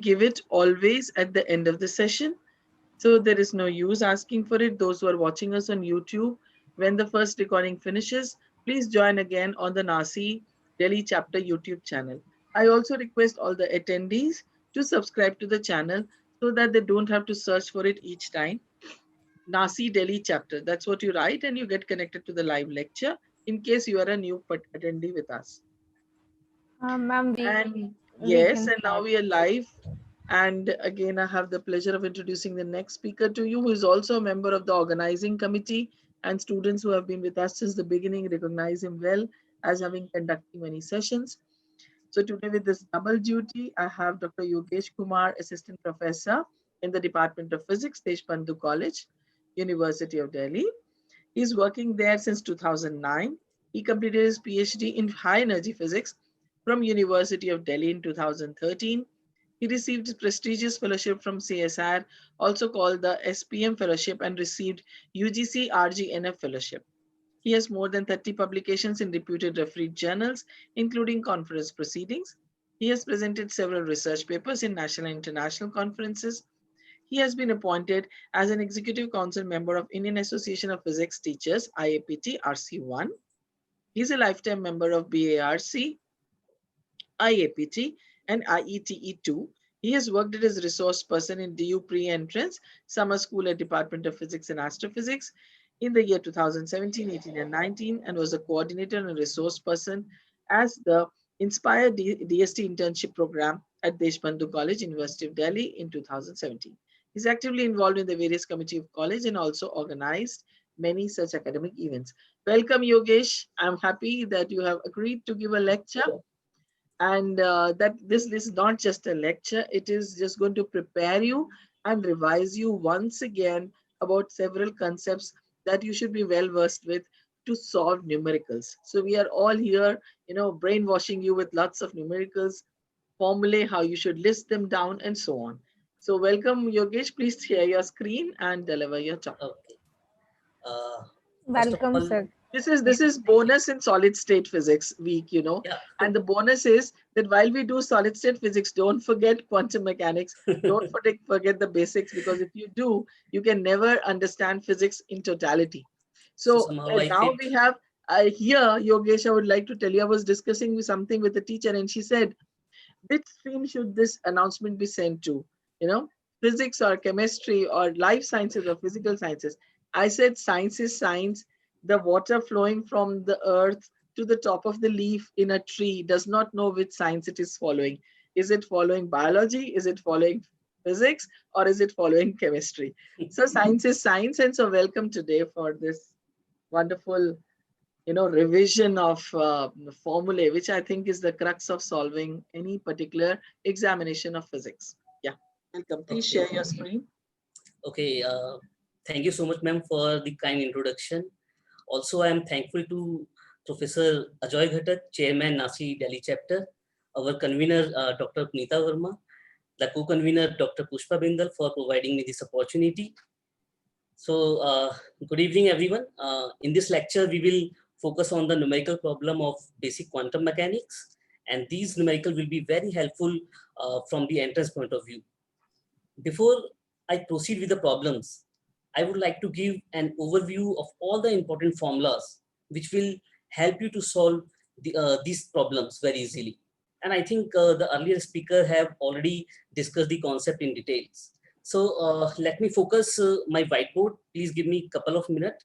give it always at the end of the session. So there is no use asking for it. Those who are watching us on YouTube, when the first recording finishes, please join again on the Nasi Delhi chapter YouTube channel. I also request all the attendees to subscribe to the channel so that they don't have to search for it each time. Nasi Delhi chapter, that's what you write and you get connected to the live lecture in case you are a new attendee with us. Ma'am, And we yes, can and now start. we are live. And again, I have the pleasure of introducing the next speaker to you, who is also a member of the organizing committee, and students who have been with us since the beginning recognize him well as having conducted many sessions. So today with this double duty, I have Dr. Yogesh Kumar, Assistant Professor in the Department of Physics, Deshbandhu College, University of Delhi. He's working there since 2009. He completed his PhD in high energy physics from University of Delhi in 2013. He received a prestigious fellowship from CSIR, also called the SPM Fellowship, and received UGC RGNF Fellowship. He has more than 30 publications in reputed refereed journals, including conference proceedings. He has presented several research papers in national and international conferences. He has been appointed as an Executive Council member of Indian Association of Physics Teachers, IAPT RC1. He is a lifetime member of BARC, IAPT, and IETE2. He has worked as a resource person in DU pre-entrance summer school at Department of Physics and Astrophysics in the year 2017, 18, and 19, and was a coordinator and a resource person as the Inspire DST internship program at Deshbandhu College, University of Delhi in 2017. He's actively involved in the various committee of college and also organized many such academic events. Welcome, Yogesh. I'm happy that you have agreed to give a lecture, and that this is not just a lecture, it is just going to prepare you and revise you once again about several concepts that you should be well versed with to solve numericals. So we are all here, brainwashing you with lots of numericals, formulae, how you should list them down, and so on. So welcome, Yogesh. Please share your screen and deliver your talk. Okay. Uh, First of Welcome, all, sir. This is bonus in solid state physics week, yeah. and the bonus is that while we do solid state physics, don't forget quantum mechanics, don't forget the basics, because if you do, you can never understand physics in totality. So So somehow I now fit. we have here, Yogesh, I would like to tell you, I was discussing something with the teacher and she said, which stream should this announcement be sent to? You know, physics or chemistry or life sciences or physical sciences? I said science is science. The water flowing from the earth to the top of the leaf in a tree does not know which science it is following. Is it following biology? Is it following physics? Or is it following chemistry? So science is science. And so welcome today for this wonderful revision of formulae, which I think is the crux of solving any particular examination of physics. Yeah, welcome. Please Okay. share your screen. Okay. Thank you so much, ma'am, for the kind introduction. Also, I am thankful to Professor Ajoy Ghatak, Chairman Nasi Delhi Chapter, our convener Dr. Punita Verma, the co-convener Dr. Pushpa Bindal for providing me this opportunity. So, good evening, everyone. In this lecture, we will focus on the numerical problem of basic quantum mechanics, and these numerical will be very helpful from the entrance point of view. Before I proceed with the problems, I would like to give an overview of all the important formulas which will help you to solve these problems very easily. And I think the earlier speaker have already discussed the concept in details. So let me focus my whiteboard. Please give me a couple of minutes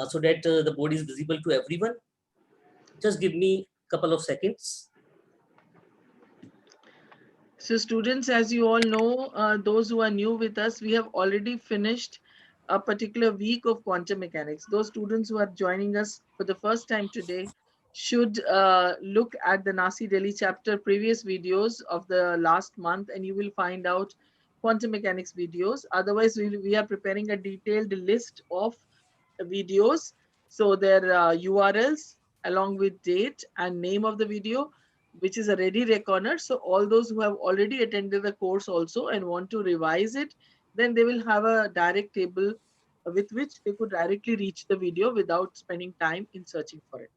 so that the board is visible to everyone. Just give me a couple of seconds. So students, as you all know, those who are new with us, we have already finished a particular week of quantum mechanics. Those students who are joining us for the first time today should look at the Nasi Delhi chapter previous videos of the last month, and you will find out quantum mechanics videos. Otherwise, we are preparing a detailed list of videos. So their URLs along with date and name of the video, which is a ready reckoner. So all those who have already attended the course also and want to revise it, then they will have a direct table with which they could directly reach the video without spending time in searching for it.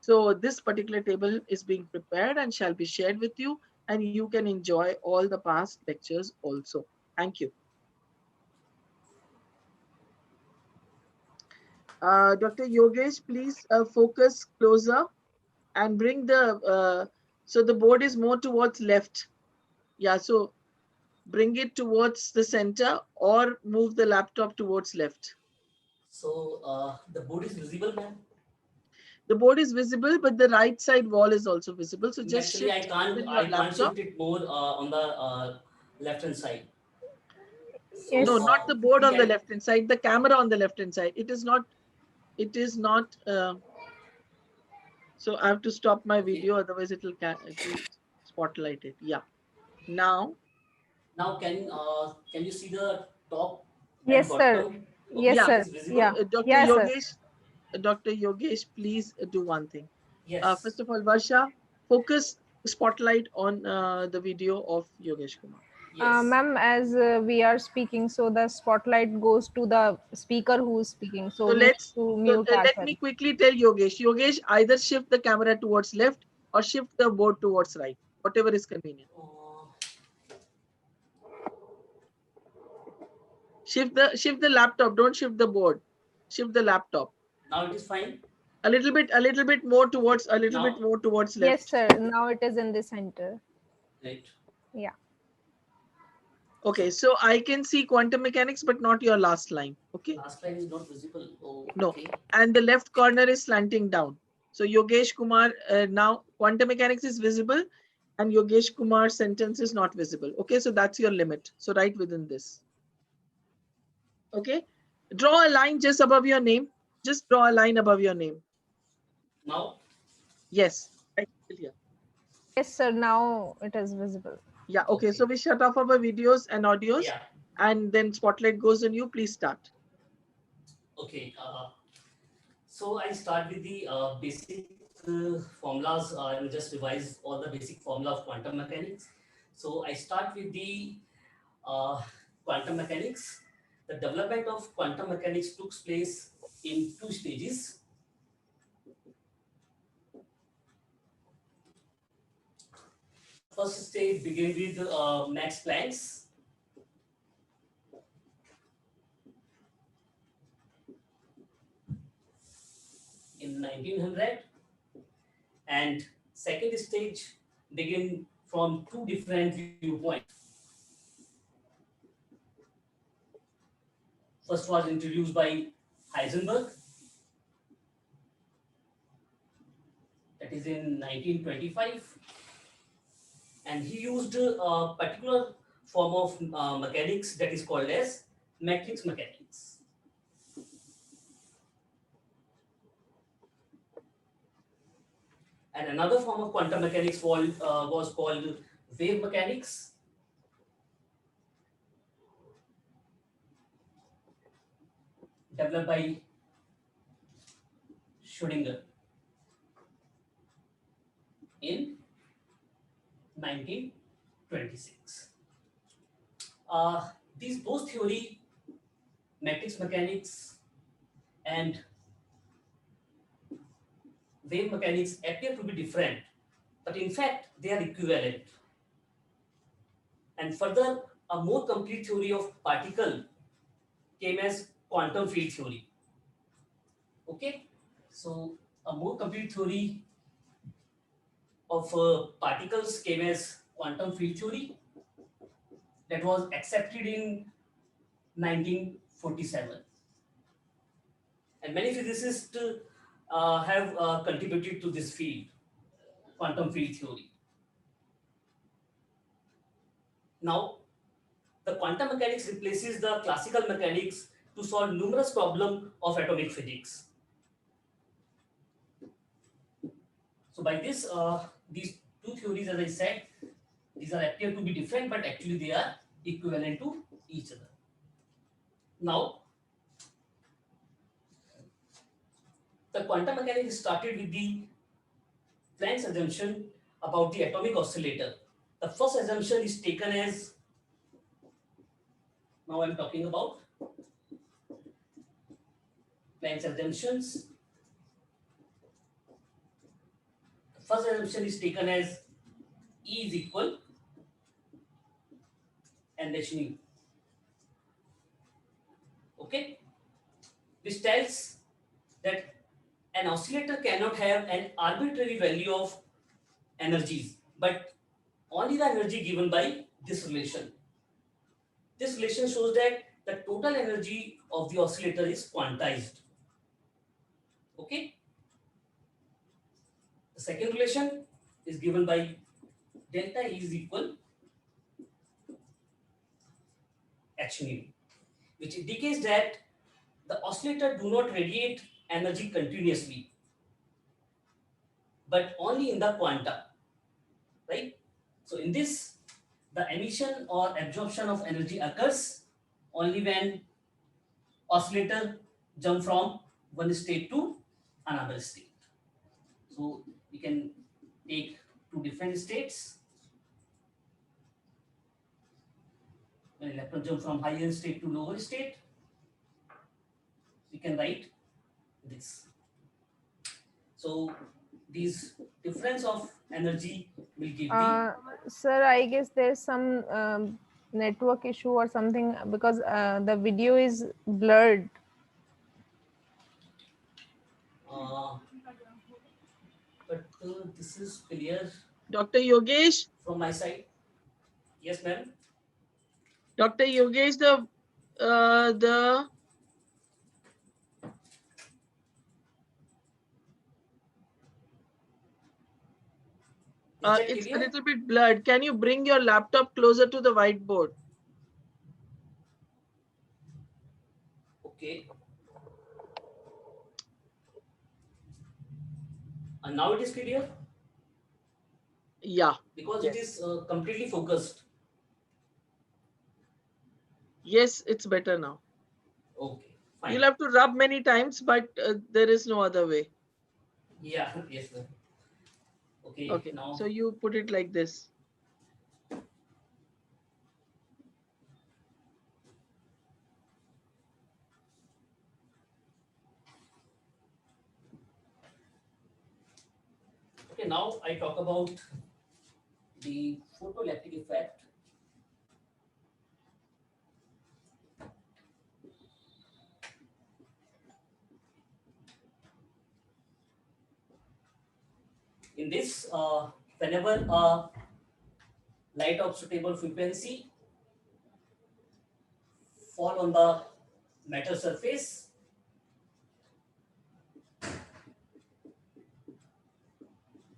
So this particular table is being prepared and shall be shared with you. and you can enjoy all the past lectures also. Thank you. Dr. Yogesh, please focus closer and bring so the board is more towards left. Yeah, so bring it towards the center or move the laptop towards left. So the board is visible, ma'am? The board is visible, but the right side wall is also visible. So just Actually, shift even your I can't laptop. shift it more on the left hand side. Yes. No, So not the board we on the can. left hand side, the camera on the left hand side. It is not, so I have to stop my Okay. video, otherwise it'll spotlight it. Yeah. Now, Now can you see the top and Yes, sir. bottom? Okay, Yes, yeah. it sir. is Yeah. visible. Dr. Yeah, sir. Yogesh, Dr. Yogesh, please do one thing. Yes. First of all, Varsha, focus spotlight on the video of Yogesh Kumar. Yes. Ma'am, as we are speaking, so the spotlight goes to the speaker who is speaking. So So we need to mute let me ourselves. quickly tell Yogesh. Yogesh, either shift the camera towards left or shift the board towards right, whatever is convenient. Uh, Shift the laptop. Don't shift the board. Shift the laptop. Now it is fine. A little bit more towards, Now, Yes, left. sir. Now it is in the center. right. Yeah. Okay, so I can see quantum mechanics, but not your last line. Okay, Last line is not visible. Oh, no, okay. and the left corner is slanting down. So Yogesh Kumar, now quantum mechanics is visible, and Yogesh Kumar's sentence is not visible. Okay, so that's your limit. So right within this. Okay, draw a line just above your name. Just draw a line above your name. Now, Yes, right till here. Yes, sir. Now it is visible. Yeah, okay, okay. so we shut off our videos and audios, Yeah. and then spotlight goes on you. Please start. Okay. So I start with the basic formulas. I will just revise all the basic formula of quantum mechanics. So I start with the uh, quantum mechanics. The development of quantum mechanics took place in two stages. First stage began with Max Planck's, in 1900, and second stage began from two different viewpoints. First was introduced by Heisenberg, that is in 1925, and he used a particular form of mechanics that is called as matrix mechanics. And another form of quantum mechanics was called wave mechanics, developed by Schrodinger in 1926. These both theory, matrix mechanics and wave mechanics, appear to be different, but in fact they are equivalent. And further, a more complete theory of particle came as quantum field theory. Okay, so a more complete theory of particles came as quantum field theory, that was accepted in 1947, and many physicists have contributed to this field, quantum field theory. Now, the quantum mechanics replaces the classical mechanics to solve numerous problems of atomic physics. So by this, these two theories, as I said, these are appear to be different, but actually they are equivalent to each other. Now, the quantum mechanics started with the Planck's assumption about the atomic oscillator. The first assumption is taken as, now I'm talking about Planck's assumptions. The first assumption is taken as E is equal NH nu. Okay, which tells that an oscillator cannot have an arbitrary value of energies, but only the energy given by this relation. This relation shows that the total energy of the oscillator is quantized. Okay. The second relation is given by delta E is equal h nu, which indicates that the oscillator do not radiate energy continuously, but only in the quanta, right? So in this, the emission or absorption of energy occurs only when oscillator jump from one state to another state. So we can take two different states. When electron jump from higher state to lower state, we can write this. So these difference of energy will give the Sir, I guess there's some network issue or something because the video is blurred. but this is clear Dr. Yogesh, from my side. Yes, ma'am. Dr. Yogesh, the Is that it's a clear? little bit blurred. Can you bring your laptop closer to the whiteboard? Okay. And now it is clear Yeah. because Yes. it is completely focused. Yes, it's better now. Okay, fine. You'll have to rub many times, but there is no other way. Yeah, yes, ma'am. Okay, Okay. now So you put it like this. okay, now I talk about the photoelectric effect. In this, whenever a light of suitable frequency fall on the metal surface,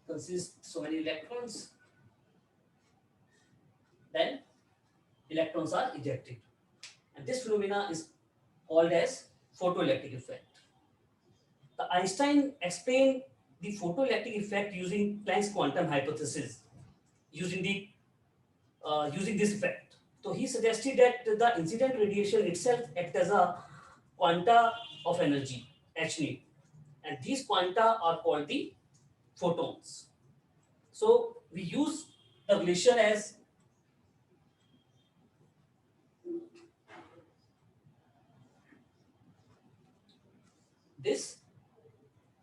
consist so many electrons, then electrons are ejected. And this phenomena is called as photoelectric effect. The Einstein explained the photoelectric effect using Planck's quantum hypothesis, using this effect. So he suggested that the incident radiation itself acts as a quanta of energy, h nu, and these quanta are called the photons. So we use the relation as this,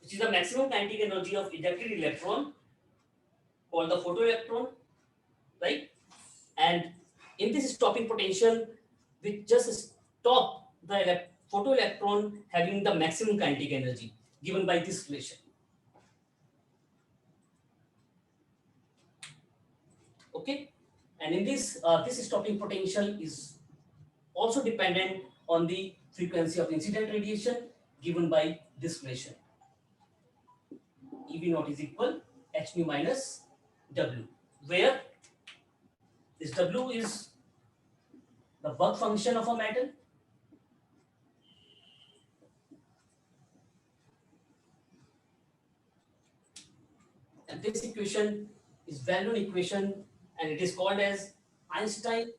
which is the maximum kinetic energy of ejected electron, called the photoelectron, right? And in this stopping potential, we just stop the photoelectron having the maximum kinetic energy given by this relation. Okay, and in this, this stopping potential is also dependent on the frequency of incident radiation given by this relation. EV naught is equal h nu minus W, where this W is the work function of a metal. And this equation is well-known equation, and it is called as Einstein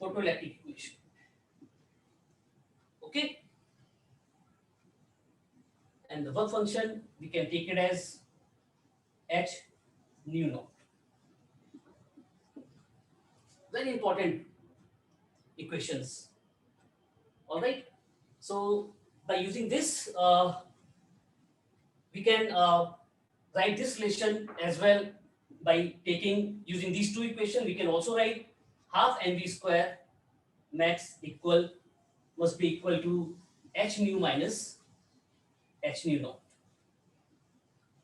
photoelectric equation. Okay, and the work function we can take it as h nu naught. Very important equations. All right. So by using this, we can write this relation as well by using these two equations. We can also write half mv square max must be equal to h nu minus h nu naught.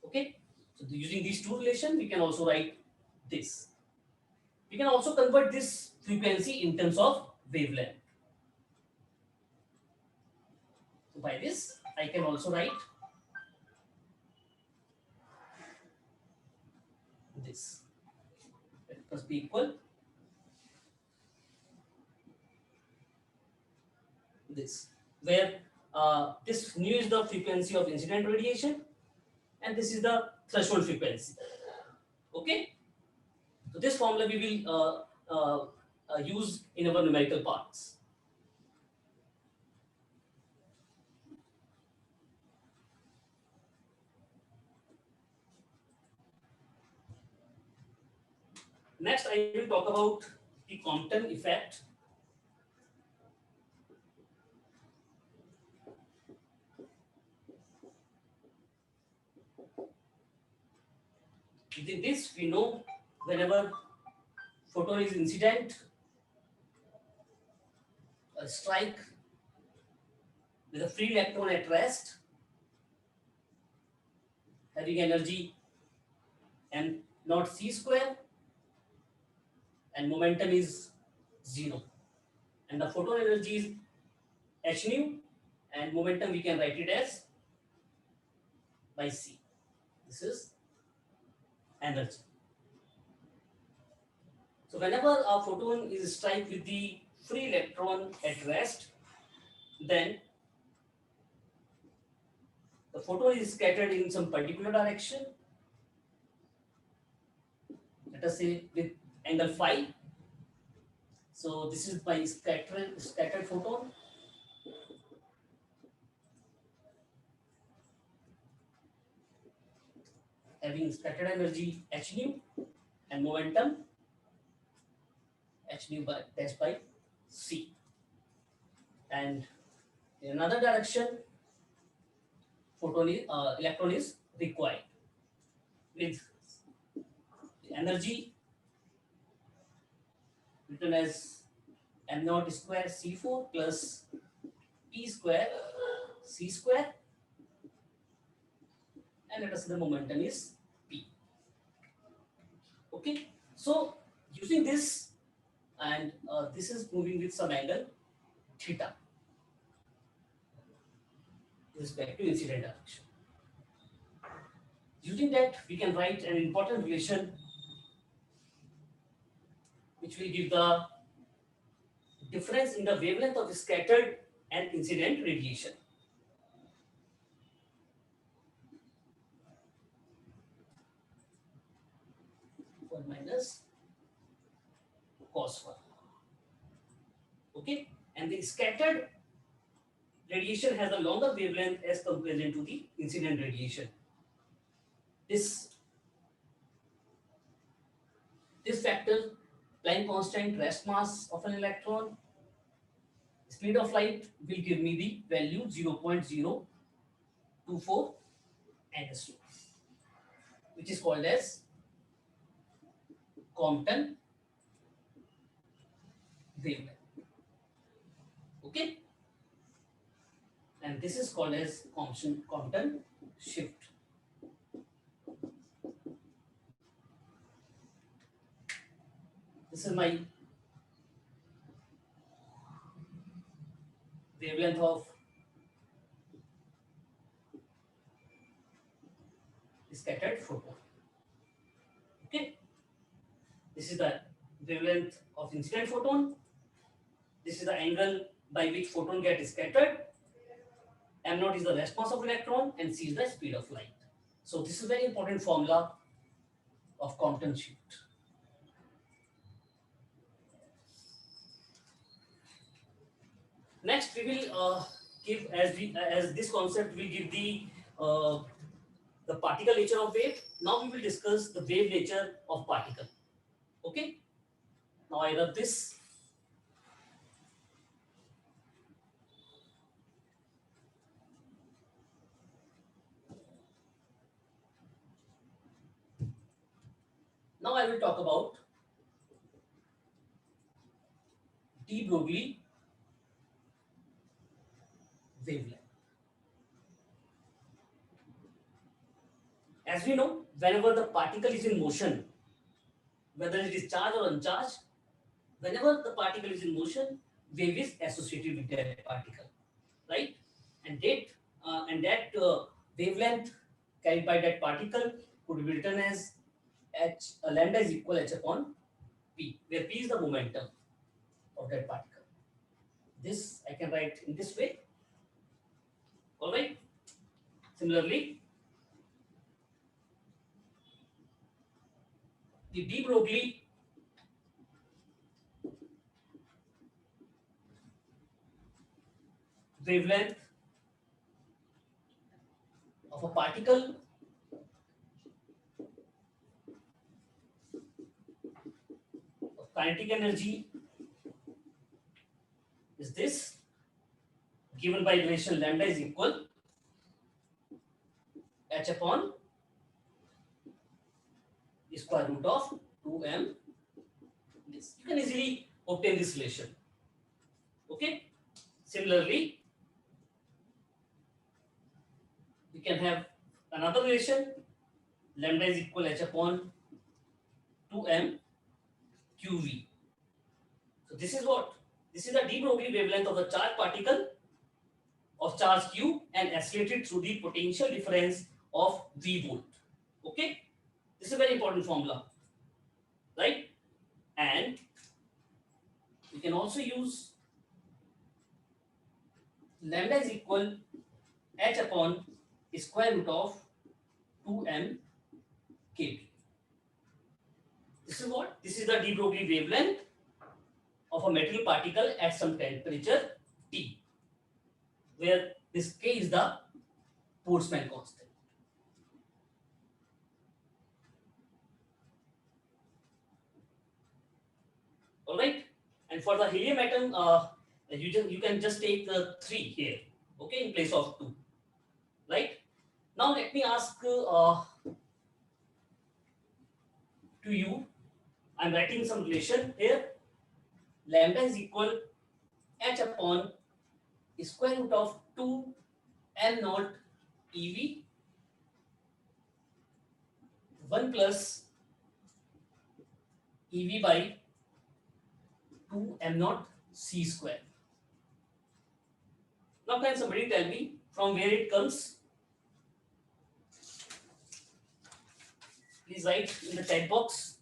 Okay, so using these two relations, we can also write this. We can also convert this frequency in terms of wavelength. So by this, I can also write this. It must be equal this, where this nu is the frequency of incident radiation, and this is the threshold frequency. Okay, so this formula we will use in our numerical parts. Next, I will talk about the Compton effect. Within this, we know whenever photon is incident, a strike with a free electron at rest, having energy m naught c square, and momentum is 0. And the photon energy is h nu, and momentum we can write it as by c. This is energy. So whenever a photon is strike with the free electron at rest, then the photon is scattered in some particular direction, let us say with angle phi. So this is by scattered photon. Having scattered energy h nu and momentum h nu by dash by c. And in another direction, electron is required with energy written as m naught square c4 plus p square c square, and let us say the momentum is p. Okay, so using this, and this is moving with some angle theta with respect to incident direction. Using that, we can write an important relation which will give the difference in the wavelength of scattered and incident radiation. One minus cos 1. Okay, and the scattered radiation has a longer wavelength as compared to the incident radiation. This factor, Planck constant, rest mass of an electron, speed of light will give me the value 0.024 angstrom, which is called as Compton wavelength. Okay, and this is called as Compton shift. This is my wavelength of scattered photon. Okay, this is the wavelength of incident photon. This is the angle by which photon gets scattered. M naught is the rest mass of electron, and c is the speed of light. So this is a very important formula of Compton shift. Next, we will give as this concept will give the particle nature of wave. Now we will discuss the wave nature of particle. Okay. Now I rub this. I will talk about de Broglie wavelength. As we know, whenever the particle is in motion, whether it is charged or uncharged, whenever the particle is in motion, wave is associated with that particle, right? And that wavelength carried by that particle could be written as h lambda is equal h upon p, where p is the momentum of that particle. This I can write in this way. All right. Similarly, the de Broglie wavelength of a particle of kinetic energy is this, given by relation lambda is equal h upon square root of 2m. This you can easily obtain this relation. Okay. Similarly, we can have another relation, lambda is equal h upon 2m qv. So this is what? This is the de Broglie wavelength of the charged particle of charge q and accelerated through the potential difference of v volt. Okay, this is a very important formula, right? And we can also use lambda is equal h upon square root of 2m kb. This is what? This is the de Broglie wavelength of a metal particle at some temperature T, where this K is the Boltzmann constant. All right. And for the helium atom, you can just take 3 here, okay, in place of 2. Right. Now let me ask to you. I'm writing some relation here. Lambda is equal h upon square root of 2 m naught ev 1 plus ev by 2 m naught c square. Now can somebody tell me from where it comes? Please write in the chat box.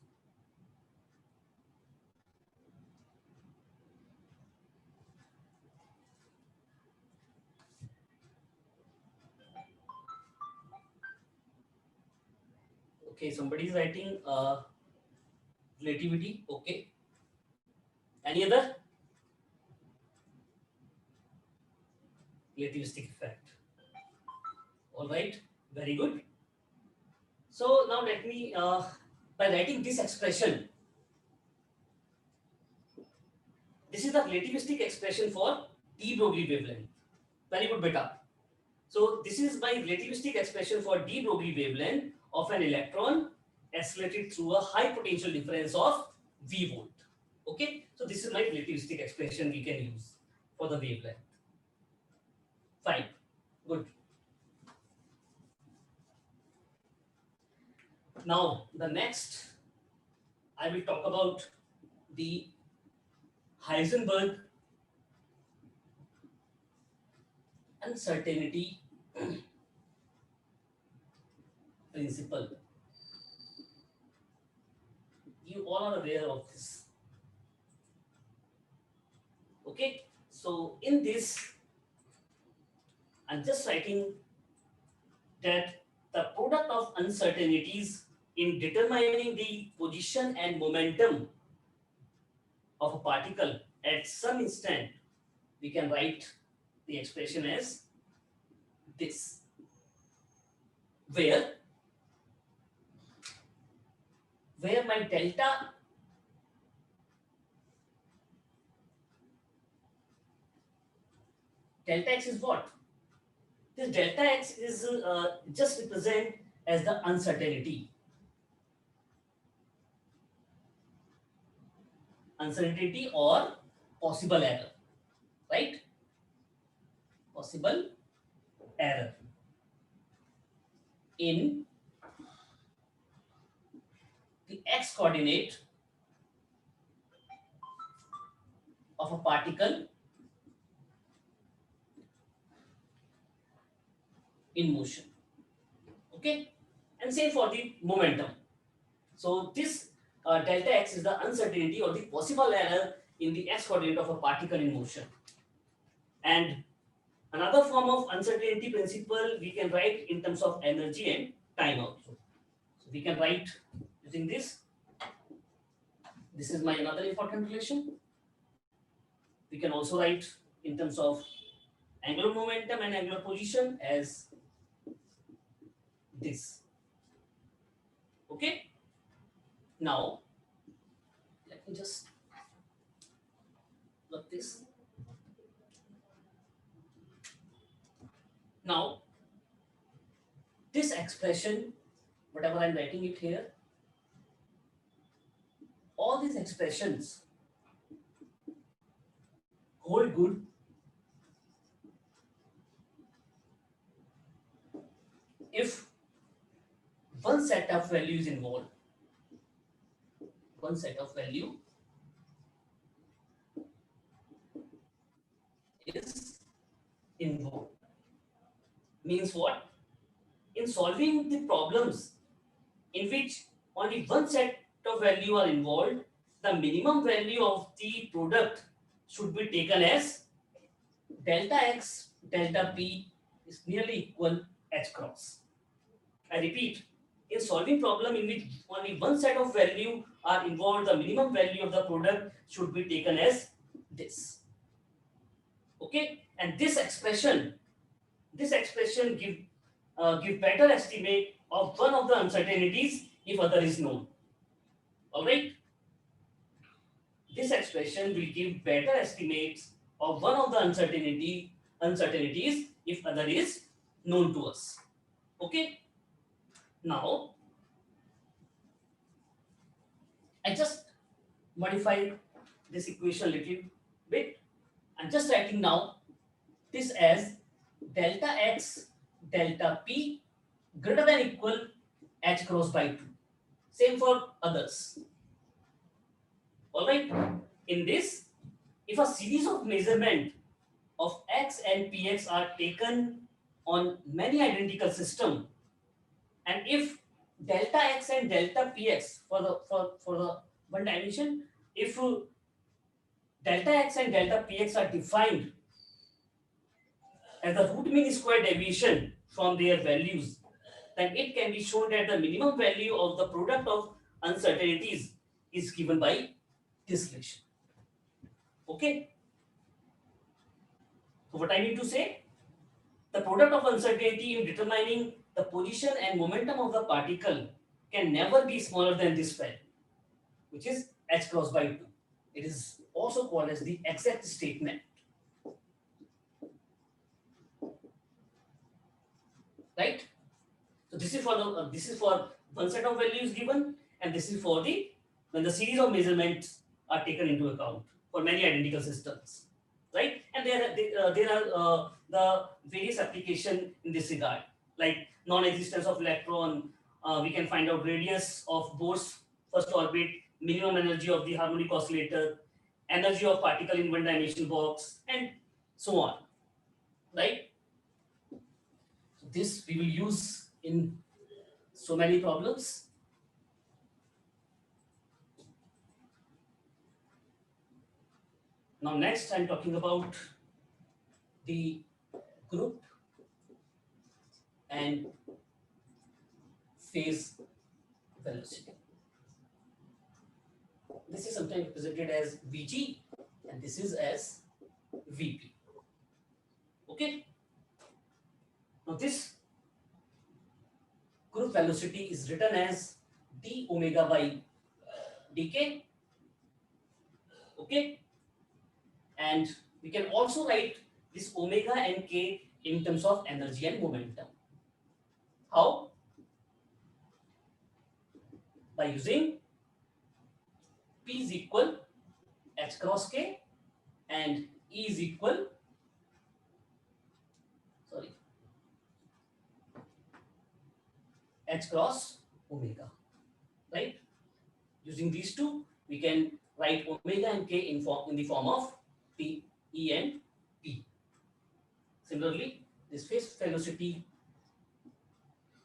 Okay, somebody is writing relativity. Okay. Any other? Relativistic effect. All right. Very good. So now let me, by writing this expression, this is the relativistic expression for de Broglie wavelength. Very good, beta. So this is my relativistic expression for de Broglie wavelength of an electron accelerated through a high potential difference of V volt. Okay, so this is my relativistic expression we can use for the wavelength. Fine, good. Now the next I will talk about the Heisenberg uncertainty principle. You all are aware of this. Okay, so in this, I'm just writing that the product of uncertainties in determining the position and momentum of a particle at some instant, we can write the expression as this, where my delta x is what? This delta x is just represent as the uncertainty. uncertainty or possible error, right? Possible error in the x coordinate of a particle in motion. Okay, and same for the momentum. So this delta x is the uncertainty or the possible error in the x coordinate of a particle in motion. And another form of uncertainty principle we can write in terms of energy and time also. So we can write using this. This is my another important relation. We can also write in terms of angular momentum and angular position as this. Okay. Now let me just look this. Now this expression, whatever I'm writing it here, all these expressions hold good if one set of values involved. One set of value is involved. Means what? In solving the problems in which only one set of value are involved, the minimum value of the product should be taken as delta x delta p is nearly equal h cross. I repeat, in solving problem in which only one set of value are involved, the minimum value of the product should be taken as this. Okay, and this expression give better estimate of one of the uncertainties if other is known. All right, this expression will give better estimates of one of the uncertainties if other is known to us. Okay, now I just modified this equation a little bit. I'm just writing now this as delta x delta p greater than equal h cross by 2. Same for others. All right. In this, if a series of measurement of x and px are taken on many identical system, and if delta x and delta px for the one dimension, if delta x and delta px are defined as the root mean square deviation from their values, then it can be shown that the minimum value of the product of uncertainties is given by this relation. Okay. So what I need to say, the product of uncertainty in determining the position and momentum of the particle can never be smaller than this value, which is h cross by 2. It is also called as the exact statement. Right? So this is for one set of values given, and this is for the when the series of measurements are taken into account for many identical systems, right? And there are the various application in this regard, like non-existence of electron. We can find out radius of Bohr's first orbit, minimum energy of the harmonic oscillator, energy of particle in one-dimensional box, and so on, right? So this we will use in so many problems. Now next I'm talking about the group and phase velocity. This is sometimes represented as Vg and this is as Vp. Okay. Now this group velocity is written as d omega by dk. Okay. And we can also write this omega and k in terms of energy and momentum. How? By using P is equal h cross k, and E is equal, sorry, h cross omega, right? Using these two, we can write omega and k in the form of T, E and P. Similarly, this phase velocity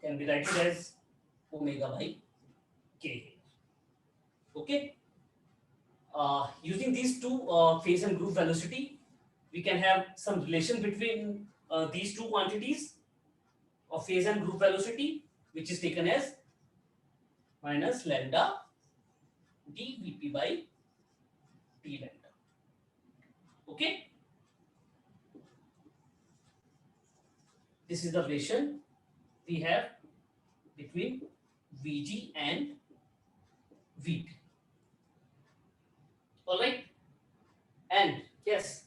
can be written as omega by k. Okay. Using these two phase and group velocity, we can have some relation between these two quantities of phase and group velocity, which is taken as minus lambda dVp by T lambda. Okay. This is the relation we have between Vg and Vp. All right. And yes,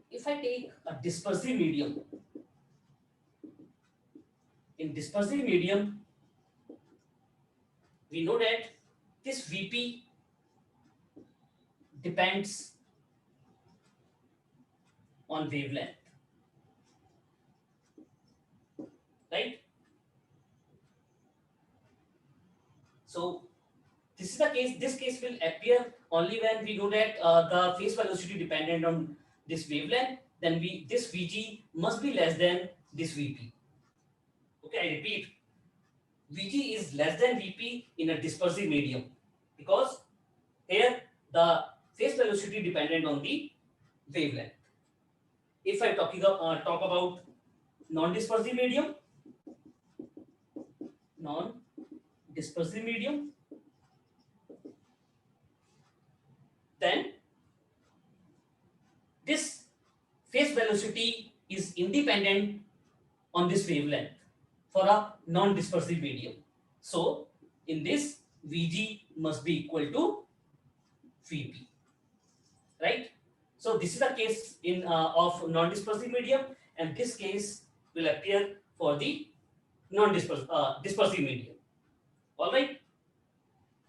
if I take a dispersive medium, in dispersive medium, we know that this Vp depends on wavelength, right? So this is the case. This case will appear only when we know that the phase velocity dependent on this wavelength. Then this Vg must be less than this Vp. Okay, I repeat, Vg is less than Vp in a dispersive medium because here the phase velocity dependent on the wavelength. If I talk about non-dispersive medium, non-dispersive medium, then this phase velocity is independent on this wavelength for a non-dispersive medium. So in this, Vg must be equal to Vp, right? So this is the case in of non-dispersive medium, and this case will appear for the dispersive medium. All right.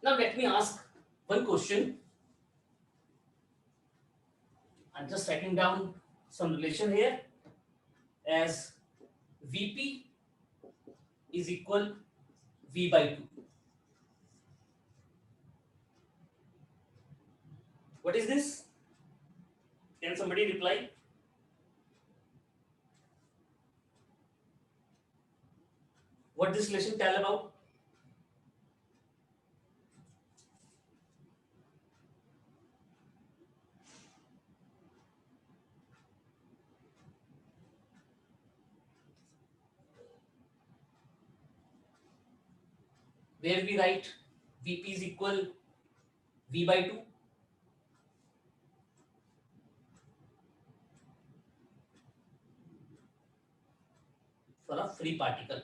Now let me ask one question. I'm just writing down some relation here as Vp is equal V by 2. What is this? Can somebody reply? What this relation tell about? Where we write Vp is equal V by 2. For a free particle.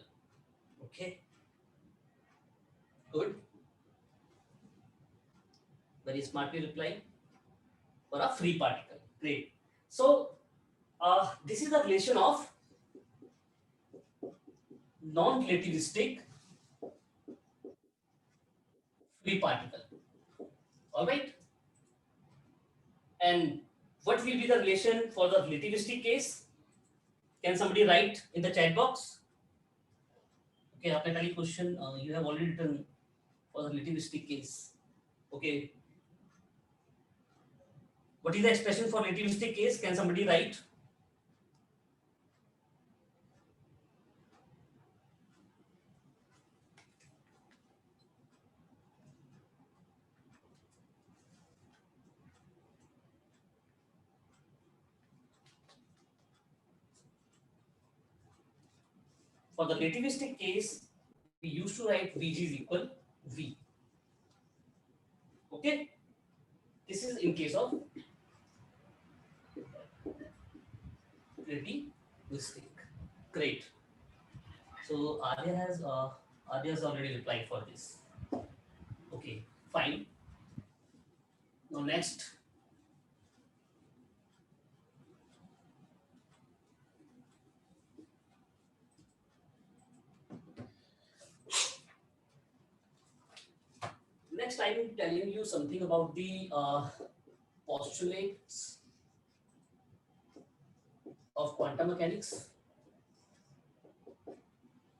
Okay. Good. Very smartly reply. For a free particle. Great. So this is the relation of non-relativistic free particle. All right. And what will be the relation for the relativistic case? Can somebody write in the chat box? Okay, आपने खाली question you have already written for the relativistic case. Okay. What is the expression for relativistic case? Can somebody write? For the relativistic case, we used to write Vg is equal V. Okay. This is in case of relativistic. Great. So Arya has already replied for this. Okay, fine. Now next. Next, I will be telling you something about the postulates of quantum mechanics.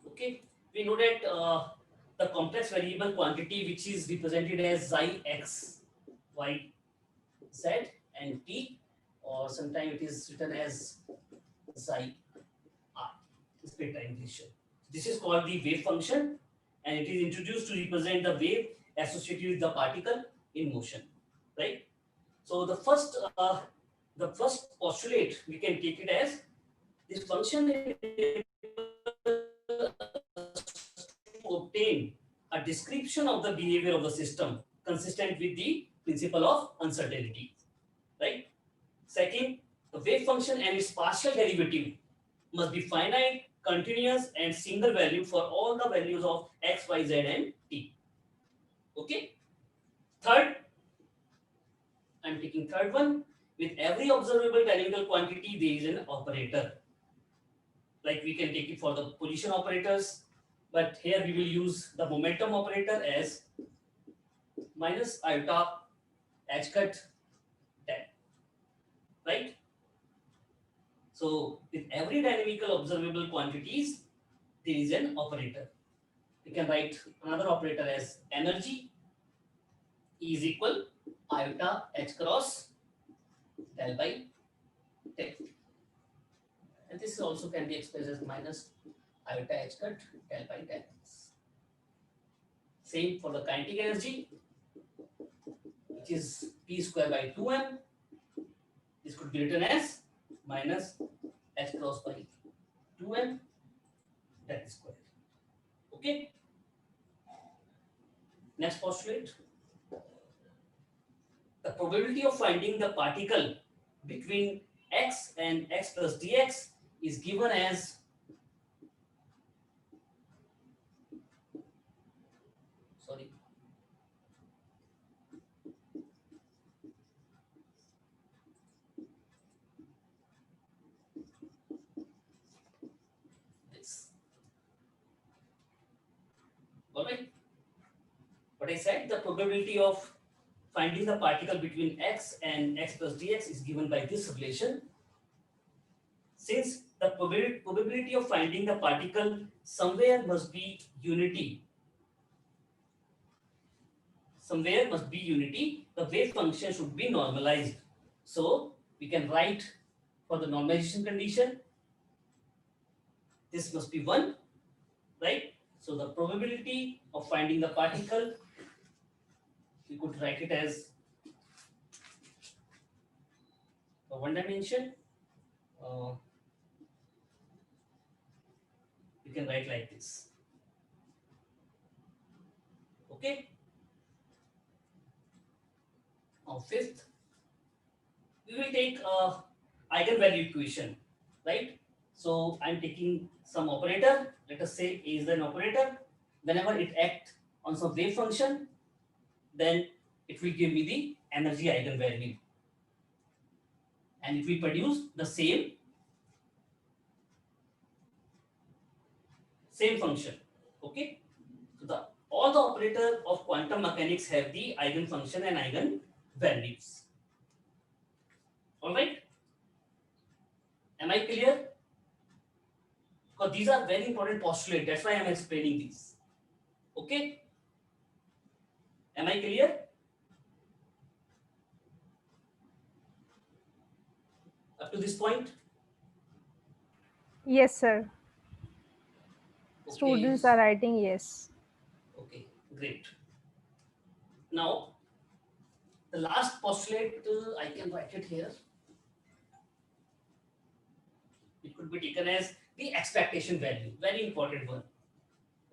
Okay, we know that the complex variable quantity which is represented as xi x, y, z and t, or sometimes it is written as xi r, split triangulation. This is called the wave function, and it is introduced to represent the wave associated with the particle in motion, right? So the first postulate we can take it as this function to obtain a description of the behavior of the system consistent with the principle of uncertainty, right? Second, the wave function and its partial derivative must be finite, continuous, and single value for all the values of x, y, z, and t. Okay. Third, I'm taking third one. With every observable dynamical quantity, there is an operator. Like we can take it for the position operators, but here we will use the momentum operator as minus iota h cut tan, right? So with every dynamical observable quantities, there is an operator. We can write another operator as energy E is equal iota h cross del by del. And this also can be expressed as minus iota h cut del by del. Same for the kinetic energy, which is P square by 2m. This could be written as minus h cross by 2m del square. Okay. Next postulate. The probability of finding the particle between x and x plus dx is given as this. Alright. But I said the probability of finding the particle between x and x plus dx is given by this relation. Since the probability of finding the particle somewhere must be unity, the wave function should be normalized. So we can write for the normalization condition, this must be 1, right? So the probability of finding the particle, we could write it as the one dimension. You can write like this. Okay. Now fifth, we will take eigenvalue equation, right? So I'm taking some operator. Let us say A is an operator. Whenever it acts on some wave function, then it will give me the energy eigenvalue, and it will produce the same function. Okay. So all the operator of quantum mechanics have the eigenfunction and eigenvalues. All right. Am I clear? Because these are very important postulates. That's why I am explaining these. Okay. Am I clear? Up to this point? Yes, sir. Okay. Students are writing yes. Okay, great. Now, the last postulate, I can write it here. It could be taken as the expectation value, very important one.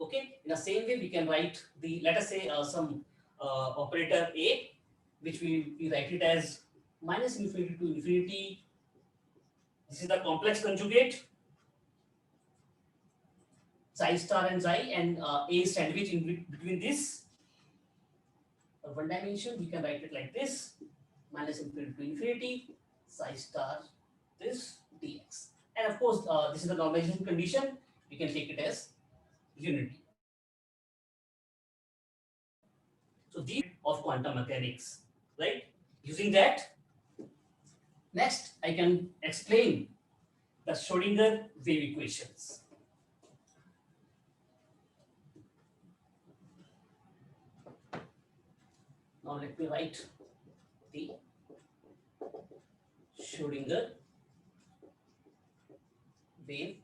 Okay, in the same way, we can write the, let us say, some operator A, which we write it as minus infinity to infinity. This is the complex conjugate, psi star and psi, and A is sandwich in between this. One dimension, we can write it like this, minus infinity to infinity, psi star, this dx. And of course, this is the normalization condition. We can take it as unity. So these of quantum mechanics, right? Using that, Next, I can explain the Schrodinger wave equations. Now let me write the Schrodinger wave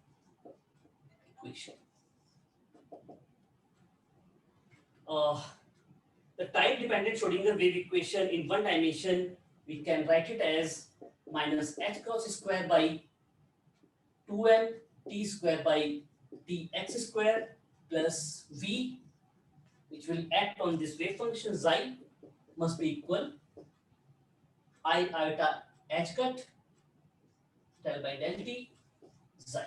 equation. The time-dependent Schrodinger wave equation in one dimension, we can write it as minus h cross square by 2m t square by dx square plus v, which will act on this wave function xi, must be equal I iota h cut del by del t xi.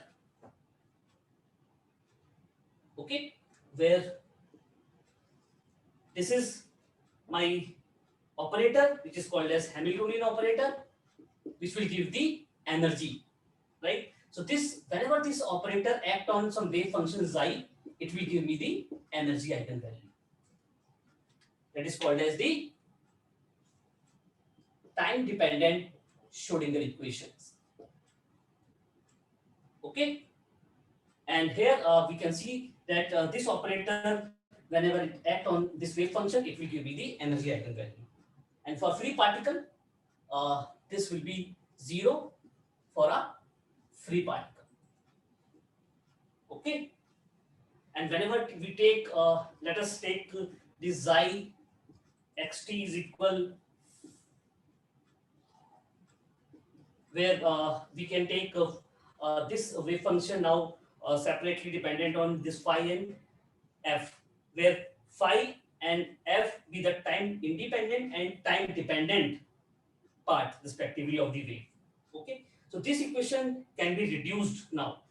Okay, where this is my operator, which is called as Hamiltonian operator, which will give the energy, right? So this, whenever this operator act on some wave function xi, it will give me the energy eigenvalue. That is called as the time-dependent Schrodinger equations. Okay, and here we can see that this operator, whenever it act on this wave function, it will give me the energy eigenvalue. And for free particle, this will be 0 for a free particle. Okay, and whenever we take, let us take this xi xt is equal, where we can take this wave function now separately dependent on this phi and f, where phi and f be the time independent and time dependent part respectively of the wave. Okay, so this equation can be reduced now,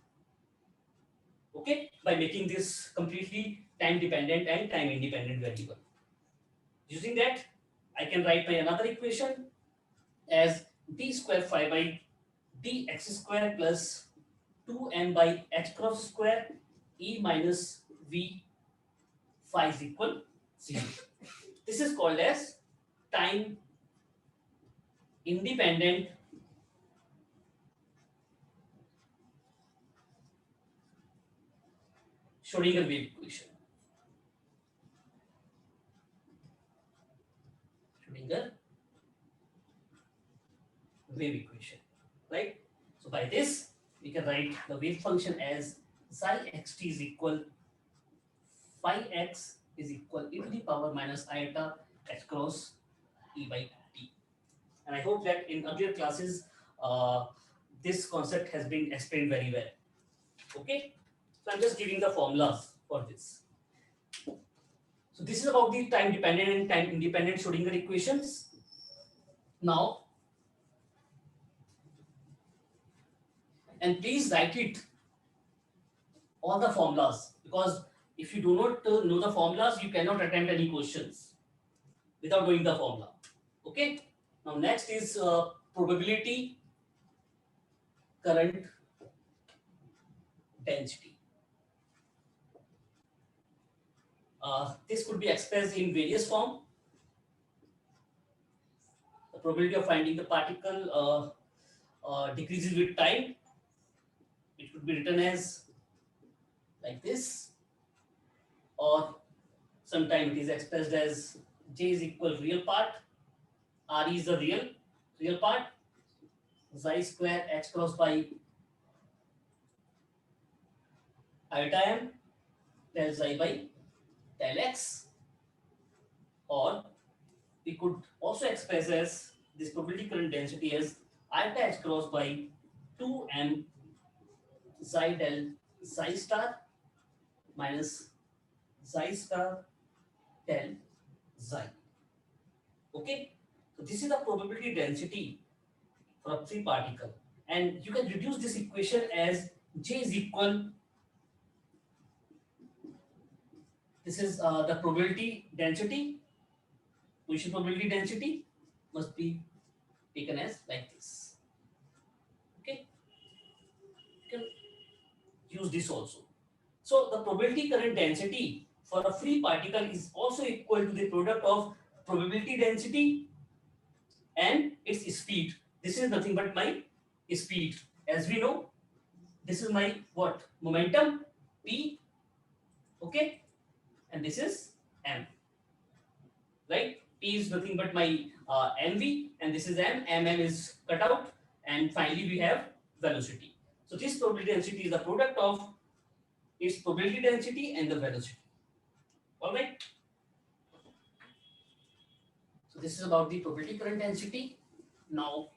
okay, by making this completely time dependent and time independent variable. Using that, I can write my another equation as d square phi by dx square plus 2m by h cross square e minus v phi is equal 0. This is called as time independent Schrodinger wave equation. Schrodinger wave equation, right? So by this, we can write the wave function as psi xt is equal phi x is equal e to the power minus iota h cross e by t. And I hope that in earlier classes, this concept has been explained very well. Okay, so I'm just giving the formulas for this. So this is about the time dependent and time independent Schrodinger equations. Now, and please write it all the formulas, because if you do not know the formulas, you cannot attempt any questions without knowing the formula. Okay. Now next is probability current density. This could be expressed in various form. The probability of finding the particle decreases with time. It could be written as like this, or sometimes it is expressed as J is equal real part, RE is the real part, xi square h cross by iota m del xi by del x, or we could also express as this probability current density as iota h cross by 2m xi del xi star minus xi star del xi. Okay, so this is the probability density for a free particle, and you can reduce this equation as J is equal, this is the probability density, position probability density must be taken as like this. Okay, you can use this also. So the probability current density for a free particle is also equal to the product of probability density and its speed, this is nothing but my speed. As we know, this is my what? Momentum P, okay, and this is M, right? P is nothing but my mv, and this is m. Mm is cut out, and finally we have velocity. So this probability density is the product of its probability density and the velocity. All right. So this is about the probability current density. Now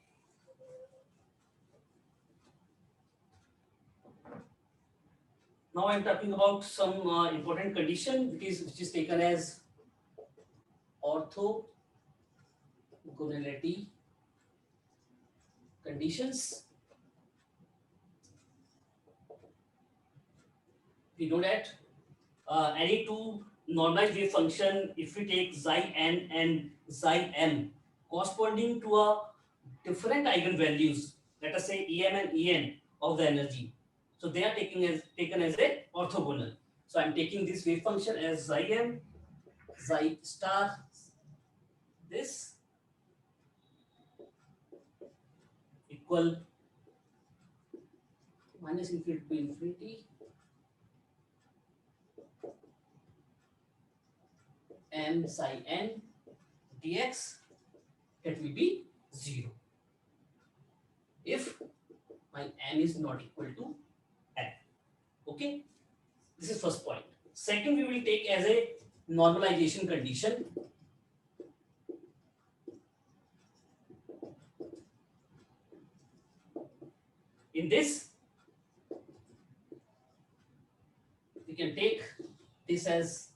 I'm talking about some important condition which is taken as orthogonality conditions. We know that any two normalized wave function, if we take xi n and xi m corresponding to a different eigenvalues, let us say em and en of the energy, so they are taken as a orthogonal. So I'm taking this wave function as xi m, xi star, this equal minus infinity to infinity m psi n dx, that will be 0 if my n is not equal to n. Okay, this is first point. Second, we will take as a normalization condition. In this, we can take this as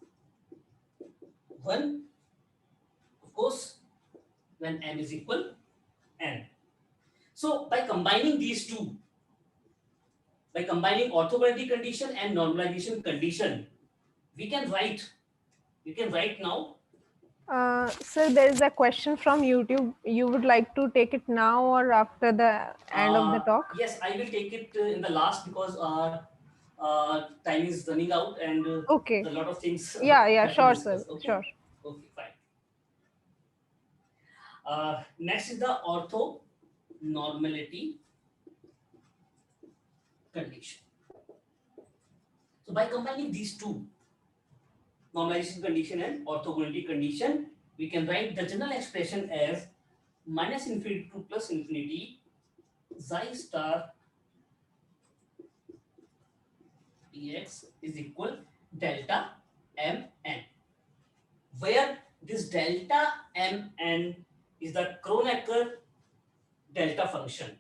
1, of course, when m is equal n. So by combining these two, by combining orthogonality condition and normalization condition, we can write now. Sir, there is a question from YouTube. You would like to take it now or after the end of the talk? Yes, I will take it in the last, because time is running out, and Okay. a lot of things Yeah, have to sure, discuss. sir. Okay? Sure. Okay, fine. Next is the orthonormality condition. So by combining these two, normalization condition and orthogonality condition, we can write the general expression as minus infinity to plus infinity xi star dx is equal delta mn, where this delta mn is the Kronecker delta function.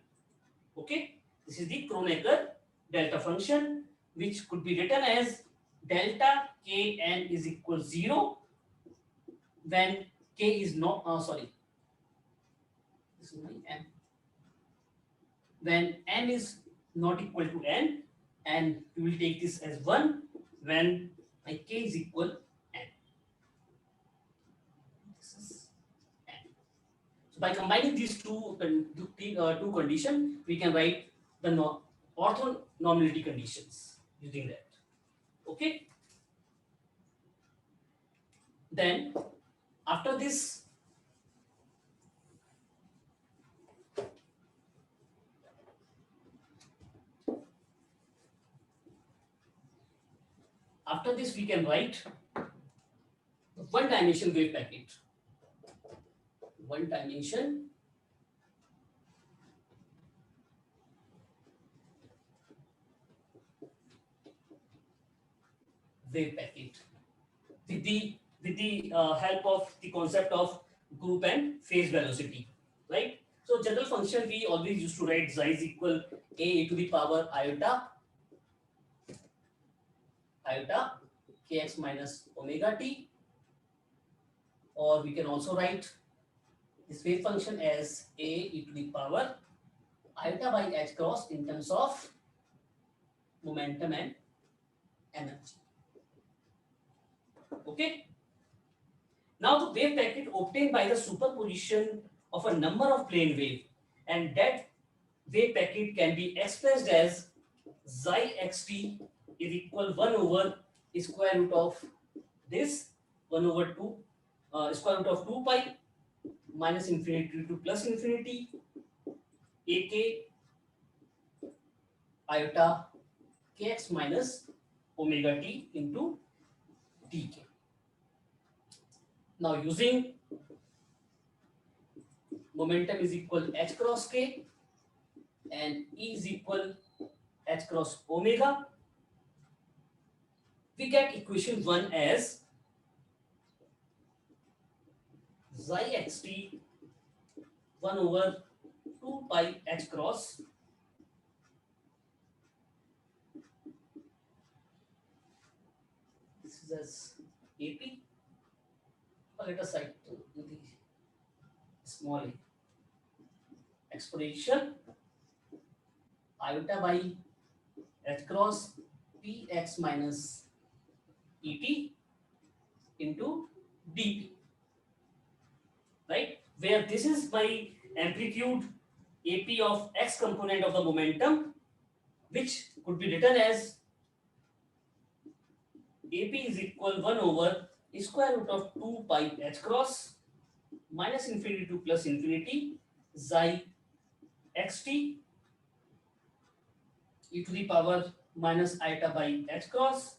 Okay, this is the Kronecker delta function, which could be written as delta kn is equal 0 when k is not this is my m, when m is not equal to n, and we will take this as 1 when my k is equal n. This is n. So by combining these two conditions, we can write the orthonormality conditions using that. Okay. Then after this, we can write the one dimension wave packet. One dimension wave packet with the help of the concept of group and phase velocity, right? So general function we always used to write xi is equal a to the power iota kx minus omega t, or we can also write this wave function as a e to the power iota by h cross in terms of momentum and energy. Okay. Now the wave packet obtained by the superposition of a number of plane wave, and that wave packet can be expressed as xi xt is equal 1 over square root of this 1 over 2 square root of 2 pi minus infinity to plus infinity ak iota kx minus omega t into dk. Now using momentum is equal h cross k and E is equal h cross omega, we get equation 1 as xi xt 1 over 2 pi h cross this is as AP, or let us write in the small a exponential iota by h cross px minus et into dp, right? Where this is my amplitude AP of x component of the momentum, which could be written as AP is equal 1 over square root of 2 pi h cross minus infinity to plus infinity xi xt e to the power minus iota by h cross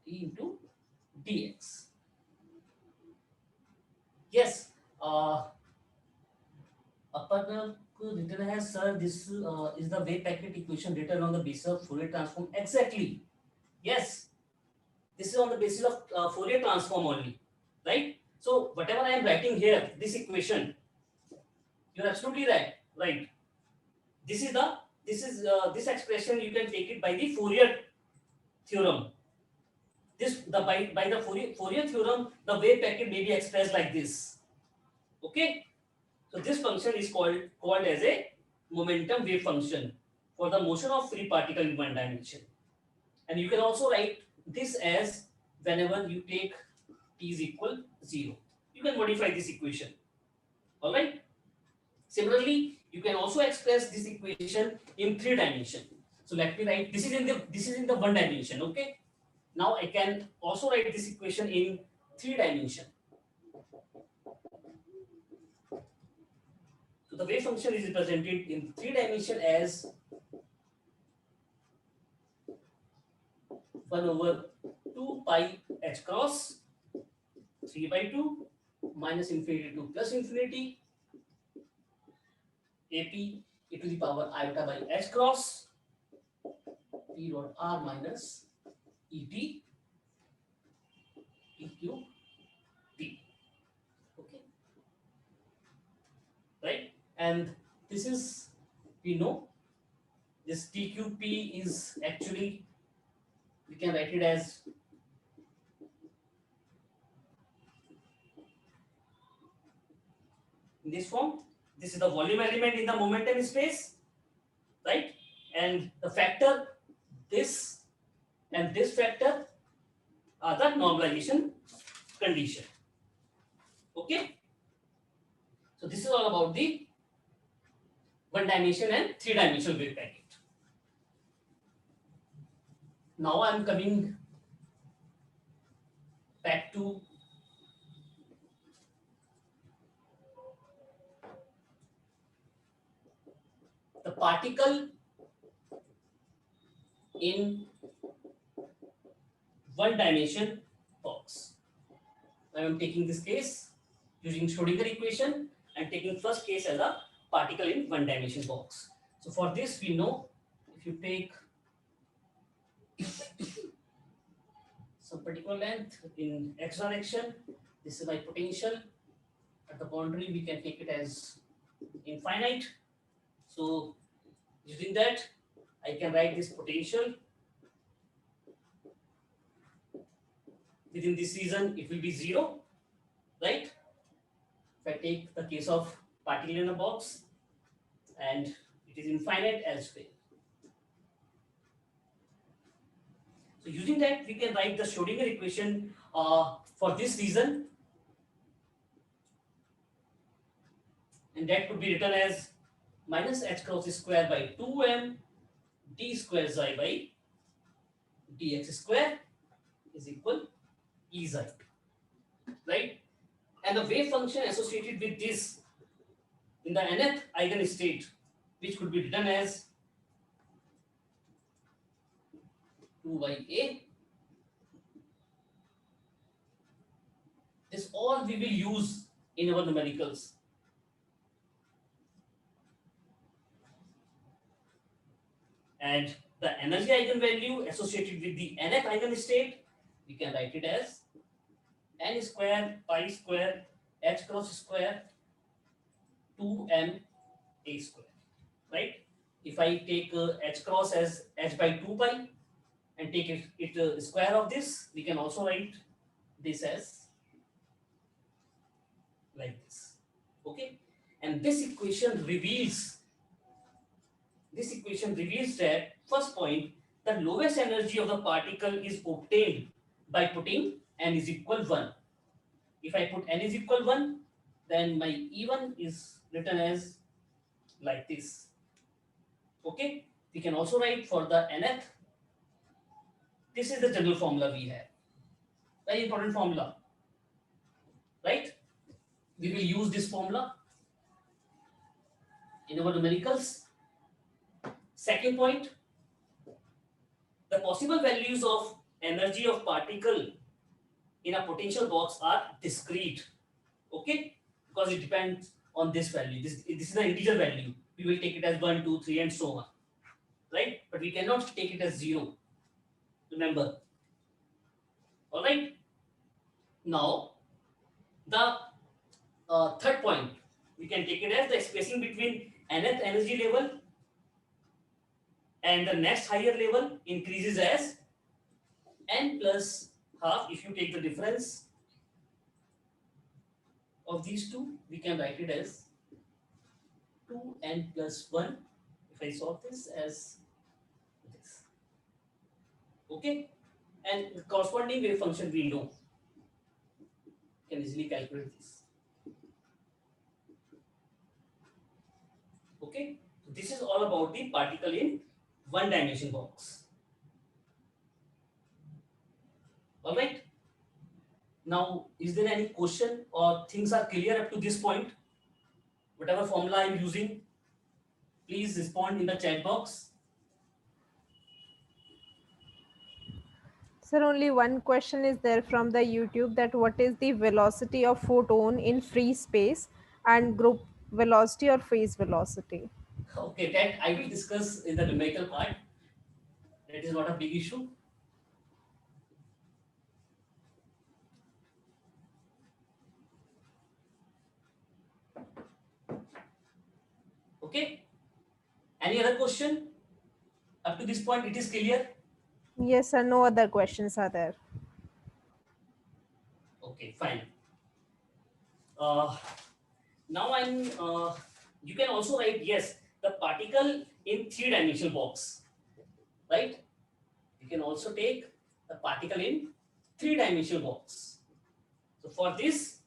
e into dx. Yes, upper written as sir, this is the wave packet equation written on the basis of Fourier transform. Exactly. Yes, this is on the basis of Fourier transform only, right? So whatever I am writing here, this equation, you're absolutely right. Right. This is the this expression you can take it by the Fourier theorem. This the by the Fourier theorem, the wave packet may be expressed like this. Okay. So this function is called as a momentum wave function for the motion of free particle in one dimension. And you can also write this as whenever you take t is equal 0. You can modify this equation. All right. Similarly, you can also express this equation in 3 dimension. So let me write this is in the 1 dimension. Okay. Now I can also write this equation in 3 dimension. So the wave function is represented in 3 dimension as 1 over 2 pi h cross 3 by 2 minus infinity to plus infinity AP e to the power iota by h cross p dot r minus et eq p. Okay, right? And this is, we know this tqp is actually, we can write it as in this form. This is the volume element in the momentum space, right? And the factor, this and this factor are the normalization condition. Okay, so this is all about the 1 dimension and 3 dimensional wave packet. Now I am coming back to the particle in 1 dimension box. I am taking this case using Schrodinger equation and taking first case as a particle in 1 dimension box. So for this we know, if you take some particular length in x direction, this is my potential. At the boundary we can take it as infinite. So using that I can write this potential. Within this region it will be 0, right? If I take the case of particle in a box, and it is infinite elsewhere. So using that we can write the Schrodinger equation for this region, and that could be written as minus h cross square by 2m d square xi by dx square is equal Ez, right? And the wave function associated with this in the nth eigenstate, which could be written as 2 by a. This all we will use in our numericals. And the energy eigenvalue associated with the nth eigenstate, we can write it as n square pi square h cross square 2m a square, right? If I take h cross as h by 2 pi and take it square of this, we can also write this as like this. Okay, and this equation reveals that first point, the lowest energy of the particle is obtained by putting n is equal 1. If I put n is equal 1, then my E1 is written as like this. Okay, we can also write for the nth. This is the general formula we have. Very important formula, right? We will use this formula in our numericals. Second point, the possible values of energy of particle in a potential box are discrete. Okay, because it depends on this value. This is an integer value. We will take it as 1, 2, 3, and so on, right? But we cannot take it as 0. Remember. All right. Now, the third point, we can take it as the spacing between nth energy level and the next higher level increases as n plus half. If you take the difference of these two, we can write it as 2n plus 1. If I solve this as this. Okay, and the corresponding wave function we know, can easily calculate this. Okay, so this is all about the particle in one dimension box. All right. Now, is there any question or things are clear up to this point? Whatever formula I am using, please respond in the chat box. Sir, only one question is there from the YouTube, that what is the velocity of photon in free space and group velocity or phase velocity? Okay, that I will discuss in the numerical part. That is not a big issue. Okay. Any other question? Up to this point, it is clear? Yes, sir, no other questions are there. Okay, fine. Now you can also write, yes, the particle in three-dimensional box, right? You can also take the particle in three-dimensional box. So for this,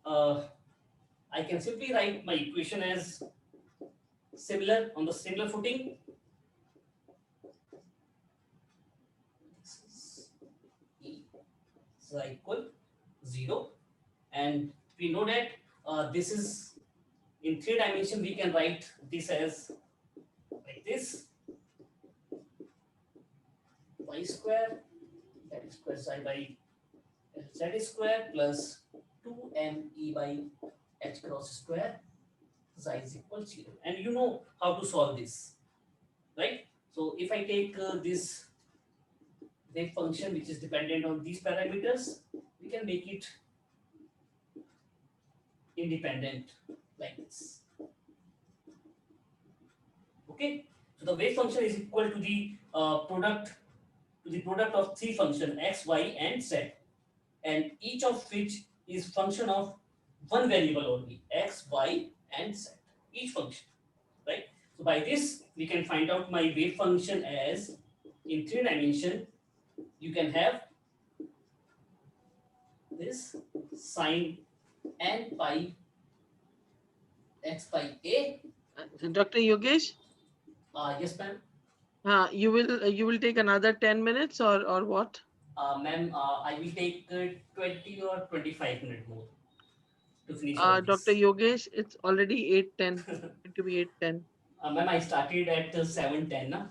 I can simply write my equation as similar, on the similar footing. E is equal 0, and we know that this is in 3 dimension. We can write this as like this: y square, that is square psi by z square plus 2me by h cross square psi is equal 0. And you know how to solve this, right? So if I take this wave function which is dependent on these parameters, we can make it independent like this. Okay, so the wave function is equal to the product of three functions x, y, and z, and each of which is function of one variable only, x, y, and z, each function, right? So by this we can find out my wave function as, in 3 dimension, you can have this sine n pi x by a. Dr. Yogesh, Yes, ma'am. you will take another 10 minutes or what? Ma'am, I will take 20 or 25 minutes more. to finish all Dr. this. Yogesh, it's already 8:10. It's going to be 8:10. Ma'am, I started at 7:10 na?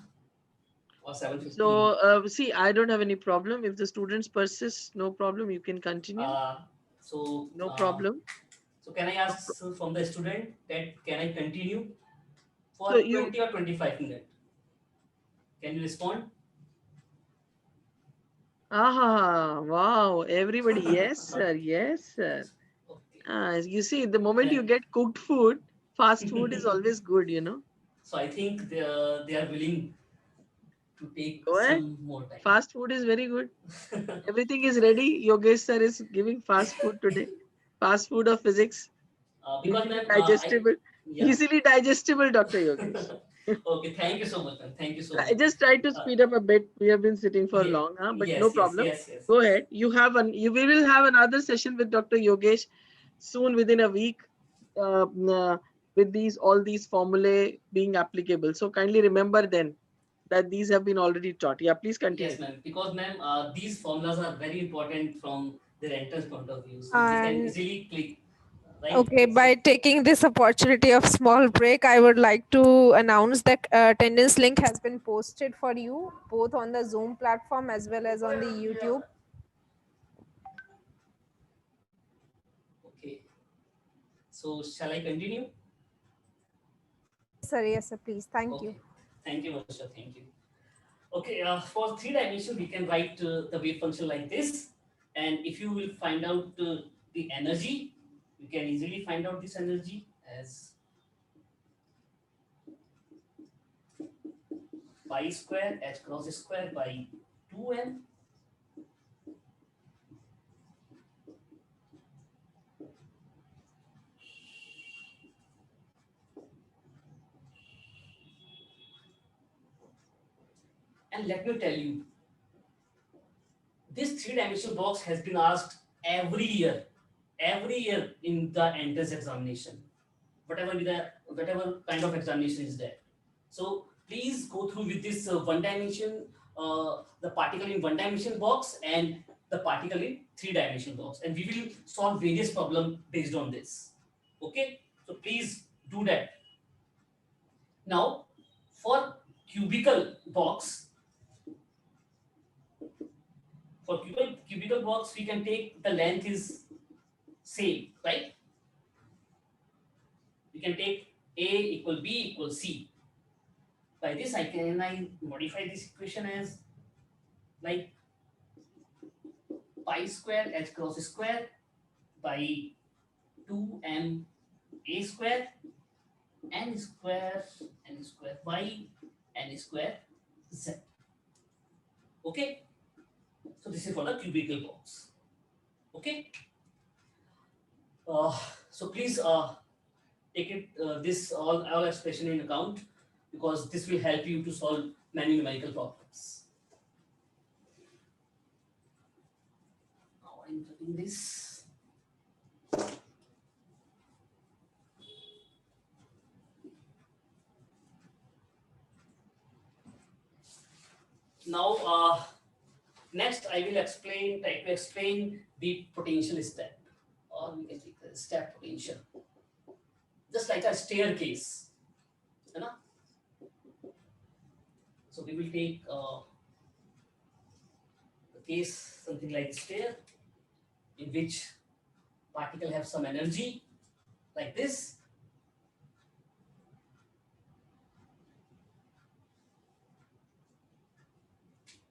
Or 7:15. So, see, I don't have any problem. If the students persist, no problem. You can continue. Uh, so, No uh, problem. so can I No ask pro- from the student that can I continue So for you, 20 or 25 minutes? Can you respond? wow, everybody, yes, sir, yes, sir. Okay. You see, the moment you Then, get cooked food, fast food is always good, you know. so I think they are willing to take Go ahead. some more time. Fast food is very good. Everything is ready. Yogesh sir is giving fast food today. Fast food of physics, Because easily ma'am, digestible, yeah. easily digestible, Dr. Yogesh. Okay, thank you so much, ma'am. Thank you so I much. just try to Uh, speed up a bit. We have been sitting for yeah, long, huh? But no yes, yes, problem. yes, yes. Go ahead. We will have another session with Dr. Yogesh soon within a week, uh, with these all these formulae being applicable. So kindly remember then that these have been already taught. Yeah, please Yes, continue. ma'am. Because, ma'am, these formulas are very important from their entrance point of view. So they can And easily click, right? okay, So, by taking this opportunity of small break, I would like to announce that attendance link has been posted for you both on the Zoom platform as well as on the YouTube. okay. So shall I continue? Yes, sir, please. Thank you. Okay. Thank you, Varsha. Thank you. Okay, for three dimension, we can write the wave function like this. And if you will find out the energy, you can easily find out this energy as pi square h cross square by 2m. And let me tell you, this three-dimensional box has been asked every year in the entrance examination, whatever kind of examination is there. So please go through with this one dimension, the particle in one dimension box and the particle in three dimension box, and we will solve various problems based on this. Okay, so please do that. Now, for cubical box, for cubical box, we can take the length is same, right? We can take A equal B equal C. By this, I modify this equation as like pi square h cross square by 2m a square n square by n square z. Okay, so this is for the cubical box. Okay, so please take it this all expression in account, because this will help you to solve many numerical problems. Now I'm doing this. Now, next I will try to explain the potential step, or we can take the step potential, just like a staircase, you know. So we will take the case something like stair, in which particle have some energy like this.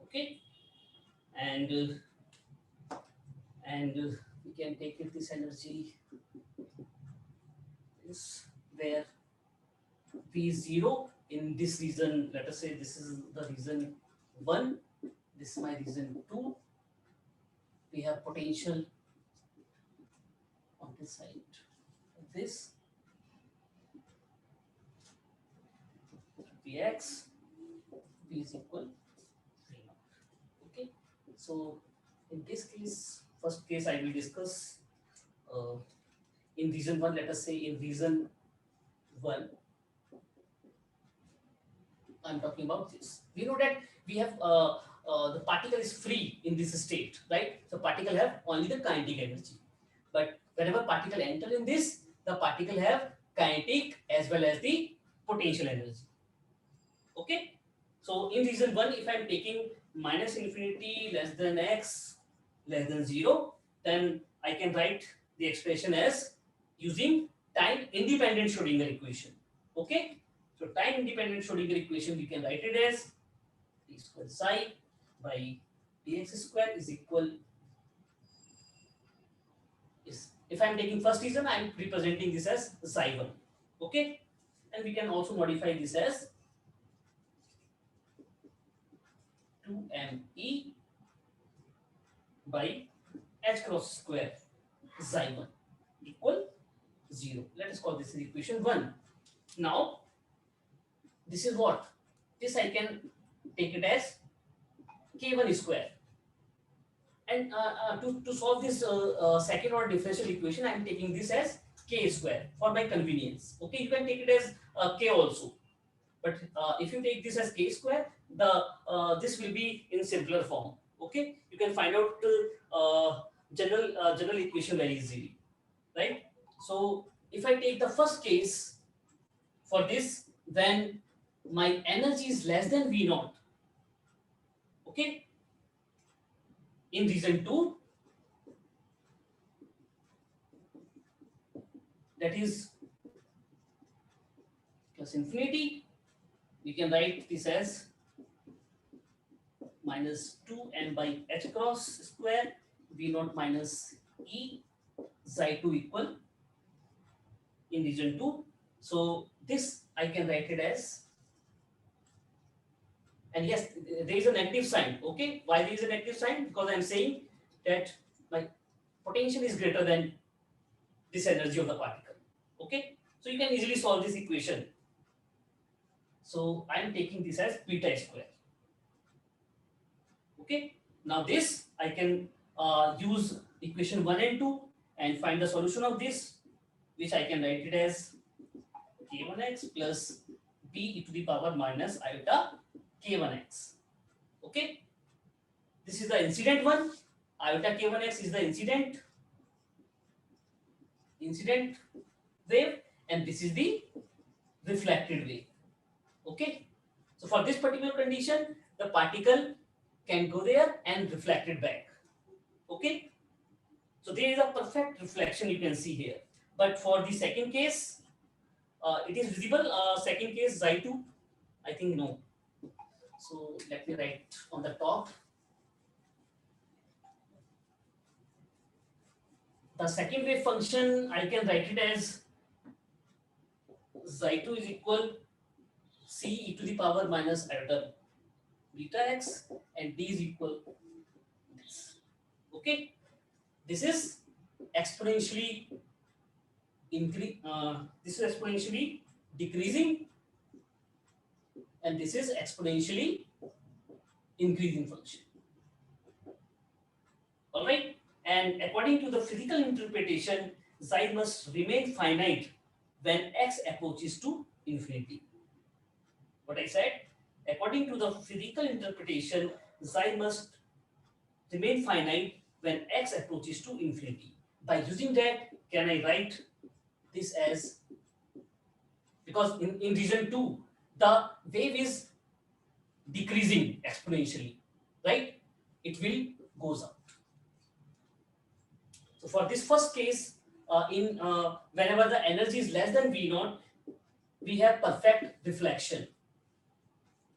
Okay, and we can take it this energy is where P is 0 in this region. Let us say this is the region 1, this is my region 2. We have potential on this side. This Px, P is equal 3 naught. Okay, so in this case, first case I will discuss uh, in region 1. Let us say in region 1, I'm talking about this. We know that we have the particle is free in this state, right? So particle have only the kinetic energy, but whenever particle enter in this, the particle have kinetic as well as the potential energy. Okay. So in region 1, if I am taking minus infinity less than x less than 0, then I can write the expression as using time independent Schrodinger equation. Okay. So time independent Schrodinger equation, we can write it as d square psi by dx square is equal is, if I am taking first region, I am representing this as psi 1. Okay. And we can also modify this as 2me by h cross square psi 1 equal 0. Let us call this is equation 1. Now, this is what? This I can take it as k1 square. And to solve this second order differential equation, I am taking this as k square for my convenience. Okay, you can take it as k also. But if you take this as k square, the this will be in simpler form. Okay, you can find out general equation very easily, right? So if I take the first case for this, then my energy is less than V naught. Okay, in region 2, that is plus infinity, we can write this as minus 2m by h cross square V naught minus E psi 2 equal in region 2. So this I can write it as, and yes, there is a negative sign. Okay, why there is a negative sign? Because I am saying that my potential is greater than this energy of the particle. Okay, so you can easily solve this equation. So I am taking this as beta square. Okay, now this I can use equation 1 and 2 and find the solution of this, which I can write it as k1x plus b e to the power minus iota k1x. Okay, this is the incident one. Iota k1x is the incident wave, and this is the reflected wave. Okay, so for this particular condition, the particle can go there and reflect it back. Okay, so there is a perfect reflection you can see here. But for the second case, it is visible. Second case xi 2, I think no. So let me write on the top. The second wave function, I can write it as xi 2 is equal c e to the power minus iota beta x, and d is equal this. Okay, this is exponentially this is exponentially decreasing, and this is exponentially increasing function. All right, and according to the physical interpretation, psi must remain finite when x approaches to infinity. What I said, according to the physical interpretation, psi must remain finite when x approaches to infinity. By using that, can I write this as, because in region 2, the wave is decreasing exponentially, right? It will goes up. So for this first case, whenever the energy is less than V naught, we have perfect reflection.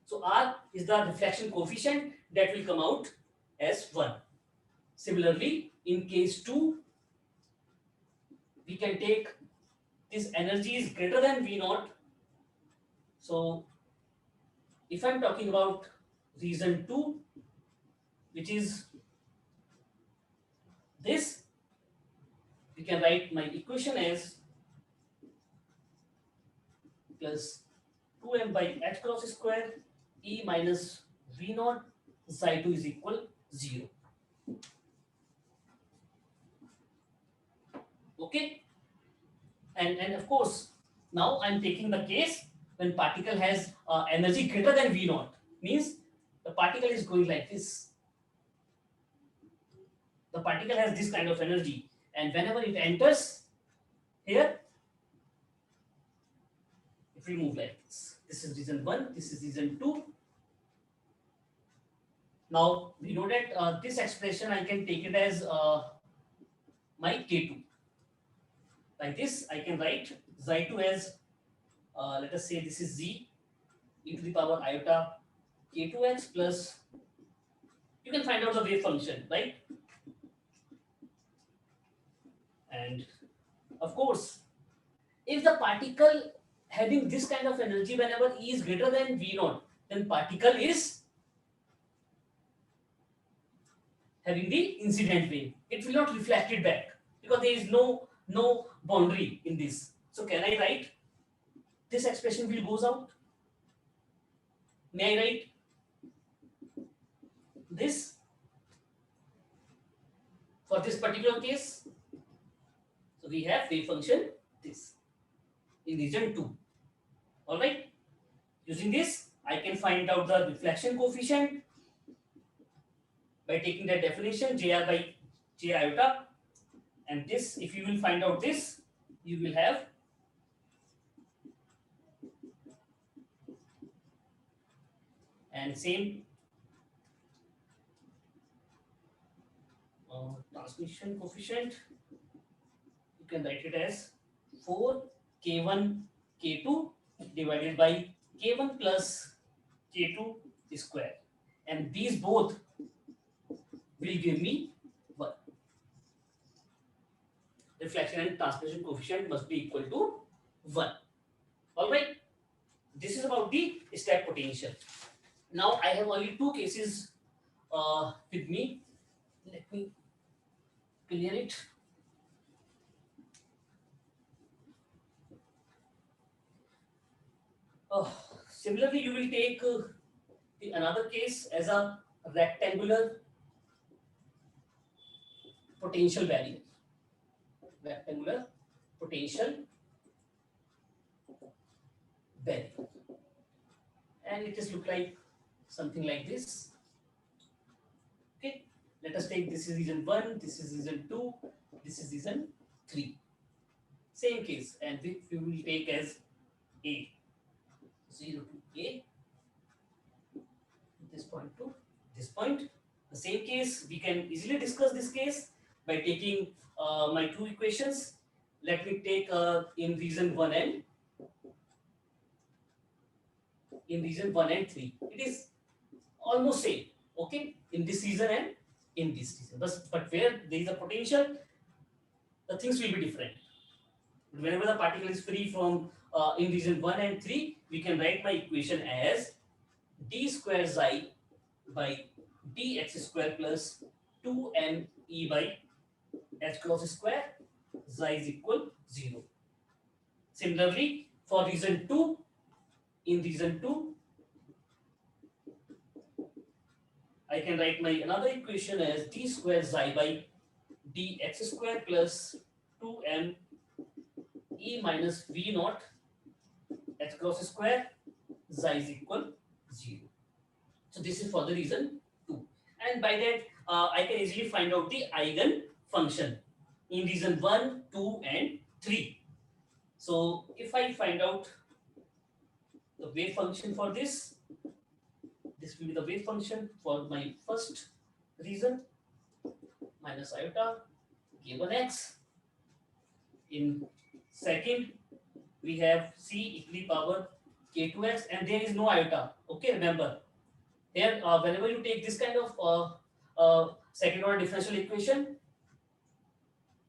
So R is the reflection coefficient that will come out as 1. Similarly, in case 2, we can take this energy is greater than V naught. So if I'm talking about region 2, which is this, we can write my equation as plus 2m by h cross square E minus V naught psi 2 is equal 0. Okay, and of course, now I'm taking the case when particle has energy greater than V naught, means the particle is going like this. The particle has this kind of energy, and whenever it enters here, if we move like this is region 1, this is region 2. Now we know that this expression I can take it as my K2. Like this, I can write Xi2 as, let us say this is Z e to the power iota K2x plus, you can find out the wave function, right? And of course, if the particle having this kind of energy whenever E is greater than V0, then particle is having the incident wave. It will not reflect it back because there is no boundary in this. So can I write this expression will goes out? May I write this for this particular case? So we have wave function this in region 2. All right. Using this, I can find out the reflection coefficient by taking that definition Jr by J iota, and this, if you will find out this, you will have and same transmission coefficient. You can write it as 4 K1 K2 divided by K1 plus K2 square, and these both will give me 1. Reflection and transmission coefficient must be equal to 1. All right. This is about the step potential. Now I have only 2 cases with me. Let me clear it. Similarly, you will take another case as a rectangular potential barrier. Rectangular potential barrier. And it is look like something like this. Okay. Let us take this is region 1, this is region 2, this is region 3. Same case, and we will take as A. 0 to A, this point to this point. The same case, we can easily discuss this case by taking my 2 equations. Let me take in region 1 and 3. It is almost same, okay, in this region and in this region. But where there is a potential, the things will be different. Whenever the particle is free from in region 1 and 3, we can write my equation as d square xi by dx square plus 2m e by h cross square xi is equal 0. Similarly, for region 2, in region 2, I can write my another equation as d square xi by dx square plus 2m e minus v naught h cross square xi is equal 0. So this is for the region 2, and by that I can easily find out the eigen function in region 1, 2 and 3. So if I find out the wave function for this will be the wave function for my first region minus iota k1x. In second, we have c e to the power k2x, and there is no iota. Okay, remember here whenever you take this kind of second order differential equation,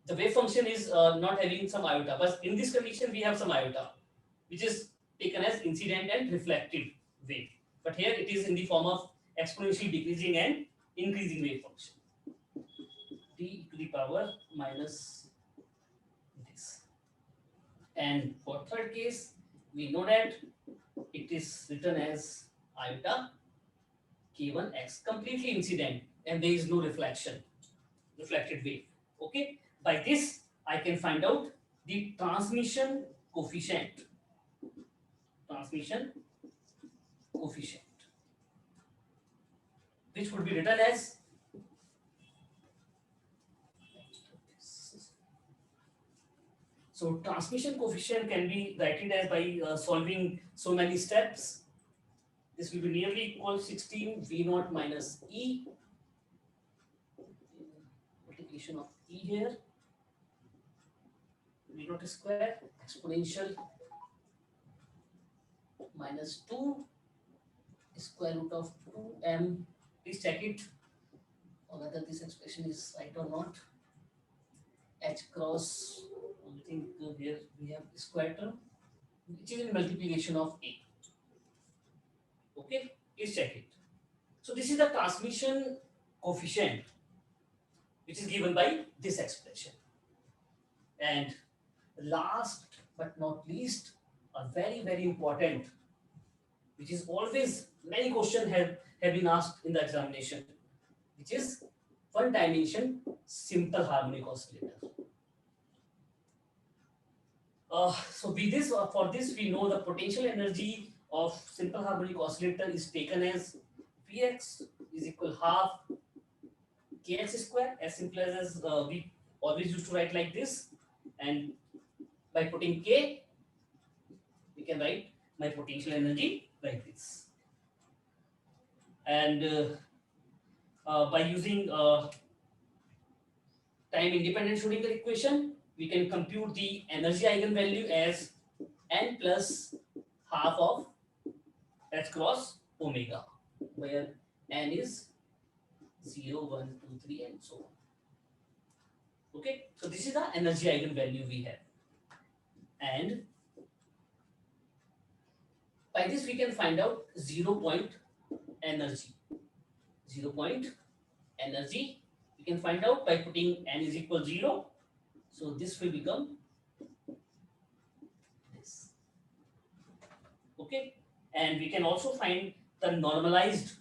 the wave function is not having some iota, but in this condition we have some iota, which is taken as incident and reflected wave. But here it is in the form of exponentially decreasing and increasing wave function. T to the power minus this. And for third case, we know that it is written as iota k1x, completely incident, and there is no reflected wave. Okay, by this I can find out the transmission coefficient, which would be written as So transmission coefficient can be written as by solving so many steps. This will be nearly equal 16 V naught minus E, multiplication of E here, V naught square exponential minus 2 square root of 2m. Please check it whether this expression is right or not. H cross, I think here we have square term, which is in multiplication of A. Okay, please check it. So this is the transmission coefficient, which is given by this expression. And last but not least, a very important, which is always many questions have been asked in the examination, which is one dimension simple harmonic oscillator. So with this, for this we know the potential energy of simple harmonic oscillator is taken as Vx is equal half kx square, as simple as we always used to write like this, and by putting k we can write my potential energy like this, and by using time independent Schrodinger equation we can compute the energy eigenvalue as n plus half of h cross omega, where n is 0, 1, 2, 3 and so on. Okay, so this is the energy eigenvalue we have, and by this we can find out 0 point energy. 0 point energy we can find out by putting n is equal 0. So this will become this. Okay, and we can also find the normalized.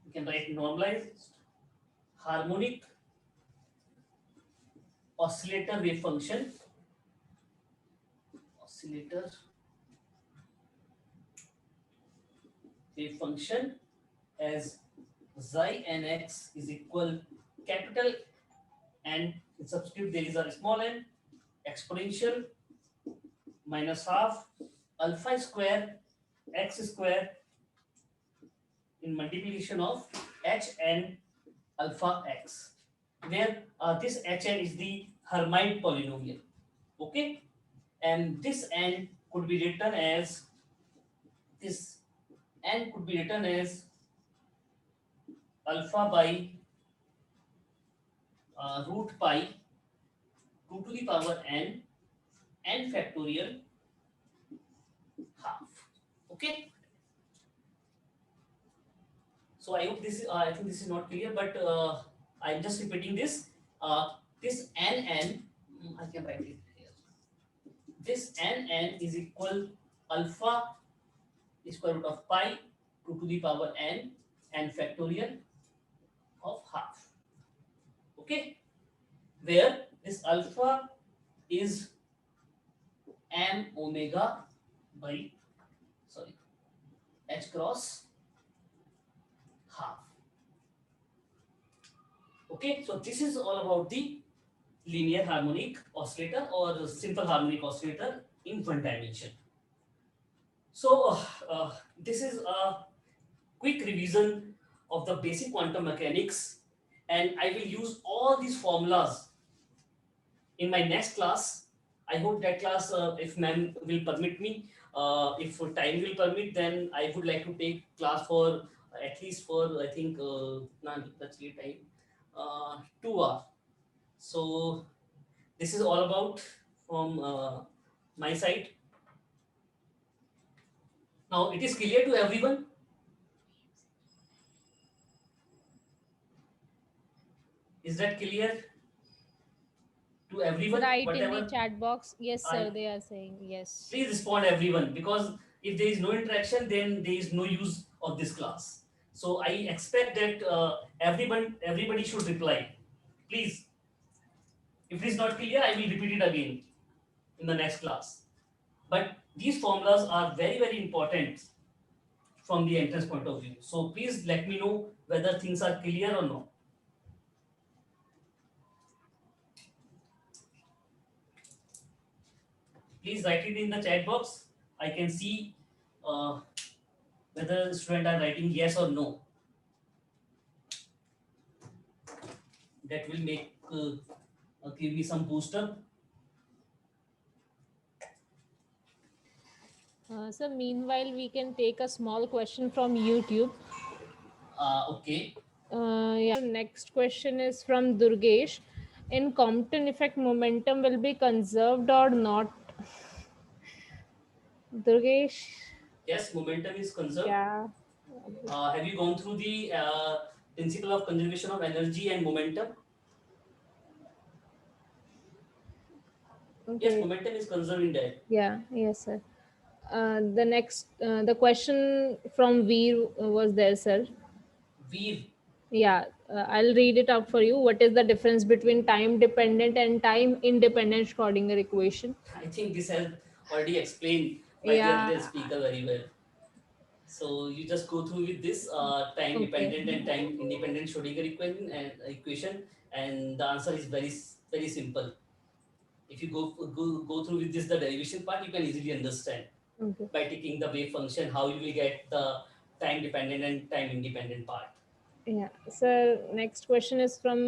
We can write normalized harmonic oscillator wave function. Oscillator wave function as xi nx is equal capital N, in subscript there is a small n, exponential minus half alpha square x square in multiplication of hn alpha x, where this hn is the Hermite polynomial. Okay, and this n could be written as alpha by root pi 2 to the power n factorial half. Okay, so I hope this is I think this is not clear, but I'm just repeating this. This n I can write it here. This n is equal alpha square root of pi 2 to the power n factorial of half. Okay, where this alpha is m omega by h cross half. Okay, so this is all about the linear harmonic oscillator or simple harmonic oscillator in one dimension. So this is a quick revision of the basic quantum mechanics, and I will use all these formulas in my next class. I hope that class, if ma'am will permit me, if time will permit, then I would like to take class for at least for I think that's the time 2 hours. So this is all about from my side. Now it is clear to everyone. Is that clear to everyone? Right, in the Whatever chat box. Yes, sir, I they are saying yes. please respond everyone, because if there is no interaction, then there is no use of this class. So I expect that everybody should reply. Please, if it is not clear, I will repeat it again in the next class. But these formulas are very important from the entrance point of view. So please let me know whether things are clear or not. Please write it in the chat box. I can see whether students are writing yes or no. That will make give me some booster. So meanwhile, we can take a small question from YouTube. Okay. Yeah. Next question is from Durgesh. In Compton effect, momentum will be conserved or not? Durgesh? Yes, momentum is conserved. Yeah. Have you gone through the principle of conservation of energy and momentum? Okay. Yes, momentum is conserved in that. Yeah. Yes, sir. The next, the question from Veer was there, sir. Veer, Yeah, I'll read it out for you. What is the difference between time dependent and time independent Schrodinger equation? I think this has already explained by the Yeah. earlier speaker very well. So you just go through with this time Okay. dependent and time independent Schrodinger equation, and the answer is very simple. If you go through with this the derivation part, you can easily understand Okay. by taking the wave function how you will get the time dependent and time independent part. Yeah. So next question is from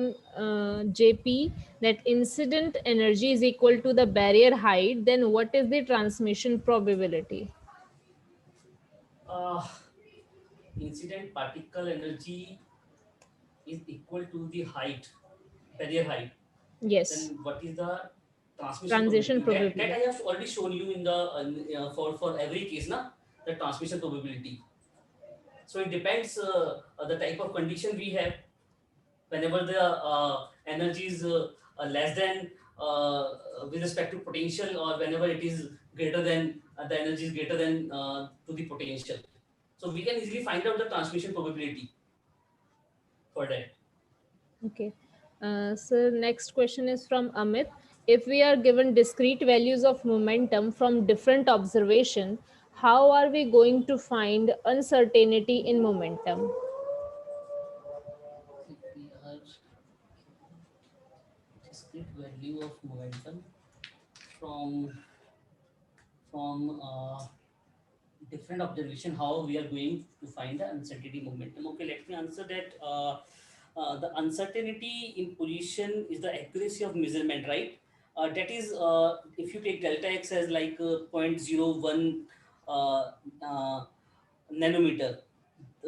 JP, that incident energy is equal to the barrier height. Then what is the transmission probability? Uh, Incident particle energy is equal to the height, barrier height. Yes. Then what is the transmission Transition probability? That probability. I have already shown you in the for every case, na, the transmission probability. So it depends the type of condition we have. Whenever the energy is less than with respect to potential, or whenever it is greater than the energy is greater than to the potential. So we can easily find out the transmission probability for that. Okay. So next question is from Amit. If we are given discrete values of momentum from different observation, how are we going to find uncertainty in momentum? If we are discrete value of momentum from from different observation, how we are going to find the uncertainty momentum. Okay, let me answer that. The uncertainty in position is the accuracy of measurement, right? That is, if you take delta x as like zero point 0.01 uh, uh, nanometer,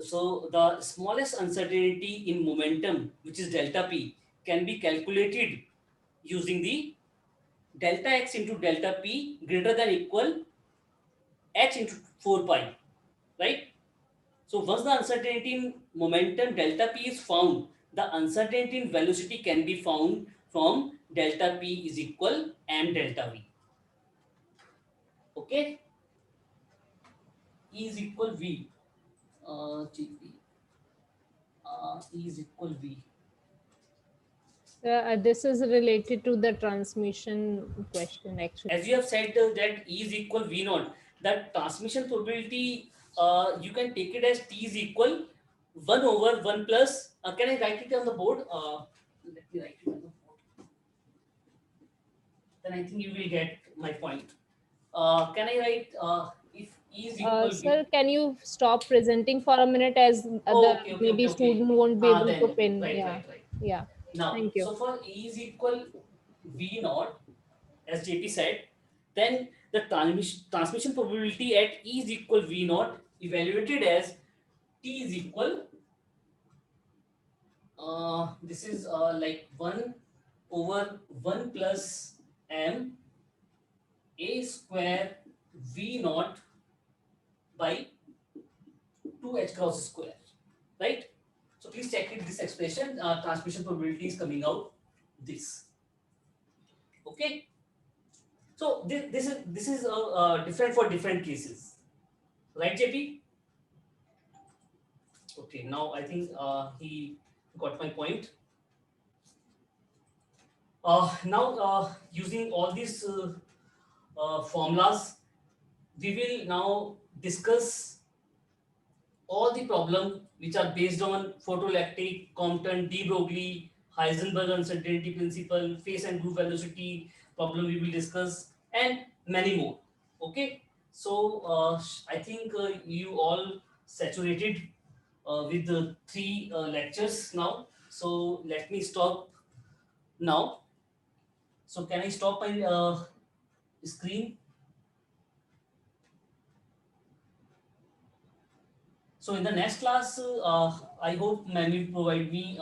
so the smallest uncertainty in momentum, which is delta p, can be calculated using the delta x into delta p greater than equal h into 4 pi, right? So once the uncertainty in momentum delta p is found, the uncertainty in velocity can be found from delta p is equal m delta v. Okay, E is equal v. GP E is equal v. This is related to the transmission question actually. As you have said that E is equal v naught, that transmission probability you can take it as T is equal 1 over 1 plus. Can I write it on the board? Let me write it on the board. Then I think you will get my point. Can I write if E is equal Sir, V? can you stop presenting for a minute, as Oh, the okay, okay, okay, maybe okay. student won't be able to Then pin. right, Yeah. right, right. Yeah. Now, Thank you. so for E is equal V naught, as JP said, then the transmission probability at E is equal V naught evaluated as T is equal. This is like 1 over 1 plus m a square V naught by 2h cross square, right? So please check it, this expression, transmission probability is coming out this. Okay. So this is different for different cases, right, JP? Okay. Now I think he got my point. Now using all these formulas, we will now discuss all the problem which are based on photoelectric, Compton, de Broglie, Heisenberg uncertainty principle, phase and group velocity problem we will discuss, and many more. Okay, so I think you all saturated with the three lectures now. So let me stop now. So can I stop my screen? So in the next class, I hope ma'am will provide me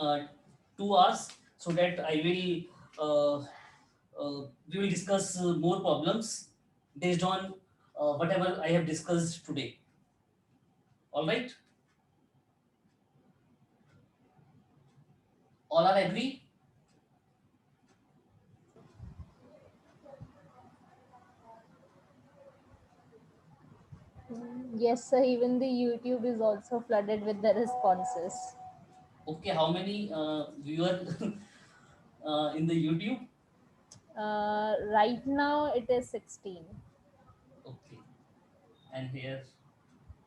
2 hours so that I will we will discuss more problems based on whatever I have discussed today. All right, all are agree? Yes, sir. Even the YouTube is also flooded with the responses. Okay, how many viewer in the YouTube? Right now it is 16. Okay, and here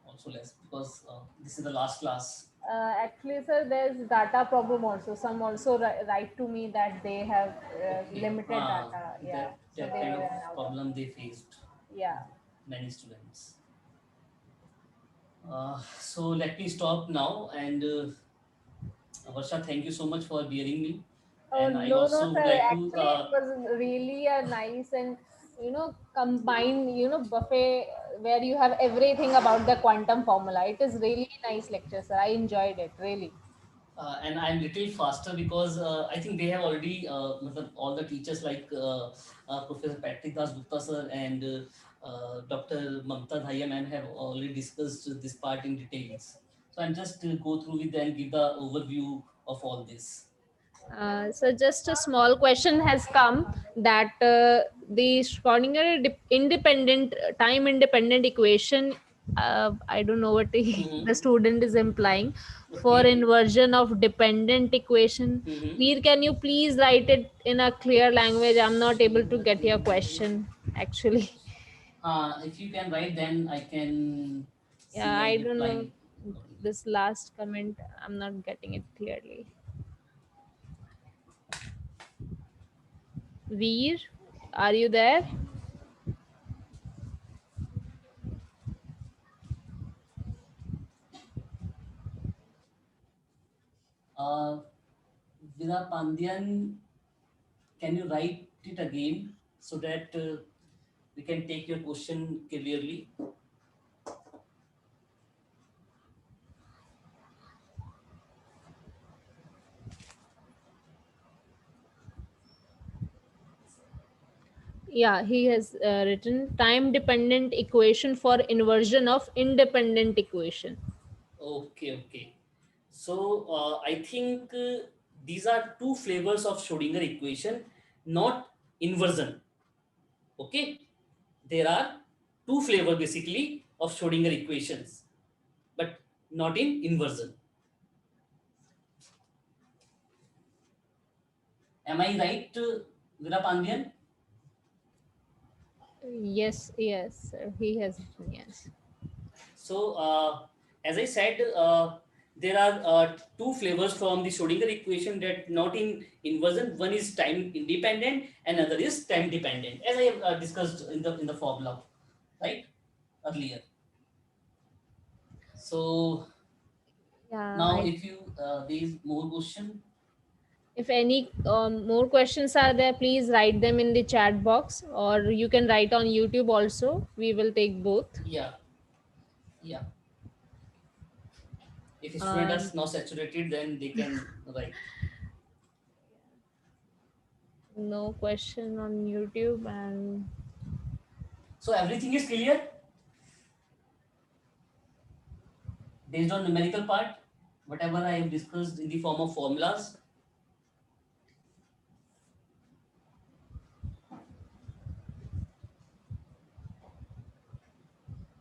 also less because this is the last class. Actually, sir, there's data problem also. Some also write to me that they have Okay, limited data. Yeah, so that they kind of ran out of. problem they faced, Yeah. many students. So let me stop now, and Varsha, thank you so much for bearing me, Oh and I no, no, also would sir. like to Actually, it was really a nice and combined buffet where you have everything about the quantum formula. It is really nice lecture, sir. I enjoyed it really. and I'm little faster because I think they have already all the teachers like Professor Patrick Das Gupta sir and Dr. Mamta Dhaya ma'am have already discussed this part in details. So I'm just go through with and give the overview of all this. So just a small question has come that the Schrodinger independent time independent equation. I don't know what Mm-hmm. the student is implying for Okay. inversion of dependent equation. Mm-hmm. Veer, can you please write it in a clear language? I'm not able to get your question actually. If you can write, then I can Yeah, see and I don't know reply. Okay. this last comment. I'm not getting it clearly. Veer, are you there? Uh, Vida Pandyan, can you write it again so that we can take your question clearly? Yeah, he has written time dependent equation for inversion of independent equation. Okay, okay. So I think these are two flavors of Schrodinger equation, not inversion. Okay, there are two flavors basically of Schrodinger equations, but not in inversion. Am I right, Veera Pandyan? Yes, yes, sir. He has written yes. So, as I said, there are two flavors from the Schrodinger equation that not in inversion. One is time independent, and another is time dependent, as I have discussed in the formula, right, earlier. So Yeah, now, if you there is more question, if any more questions are there, please write them in the chat box, or you can write on YouTube also. We will take both. yeah, yeah. If student Um, is not saturated, then they can write. no question on YouTube, and So everything is clear based on numerical part, whatever I have discussed in the form of formulas.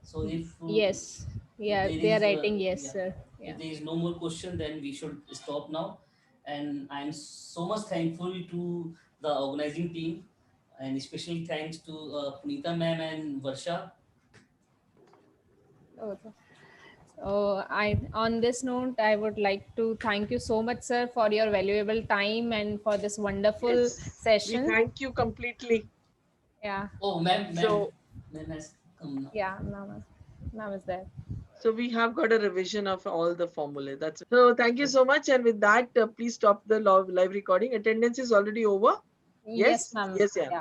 So yes, if yeah, there they are is writing yes, yeah, sir. if Yeah. there is no more question, then we should stop now. And I am so much thankful to the organizing team, and especially thanks to Punita ma'am and Varsha. Okay. So I, on this note, I would like to thank you so much, sir, for your valuable time and for this wonderful Yes, we session. thank you completely. Yeah. Oh, ma'am, So, ma'am has come now. Yeah. Ma'am is there. so we have got a revision of all the formulae. That's so. Thank you so much. And with that, please stop the live recording. Attendance is already over. Yes, Yes, ma'am. yes, yeah. Yeah.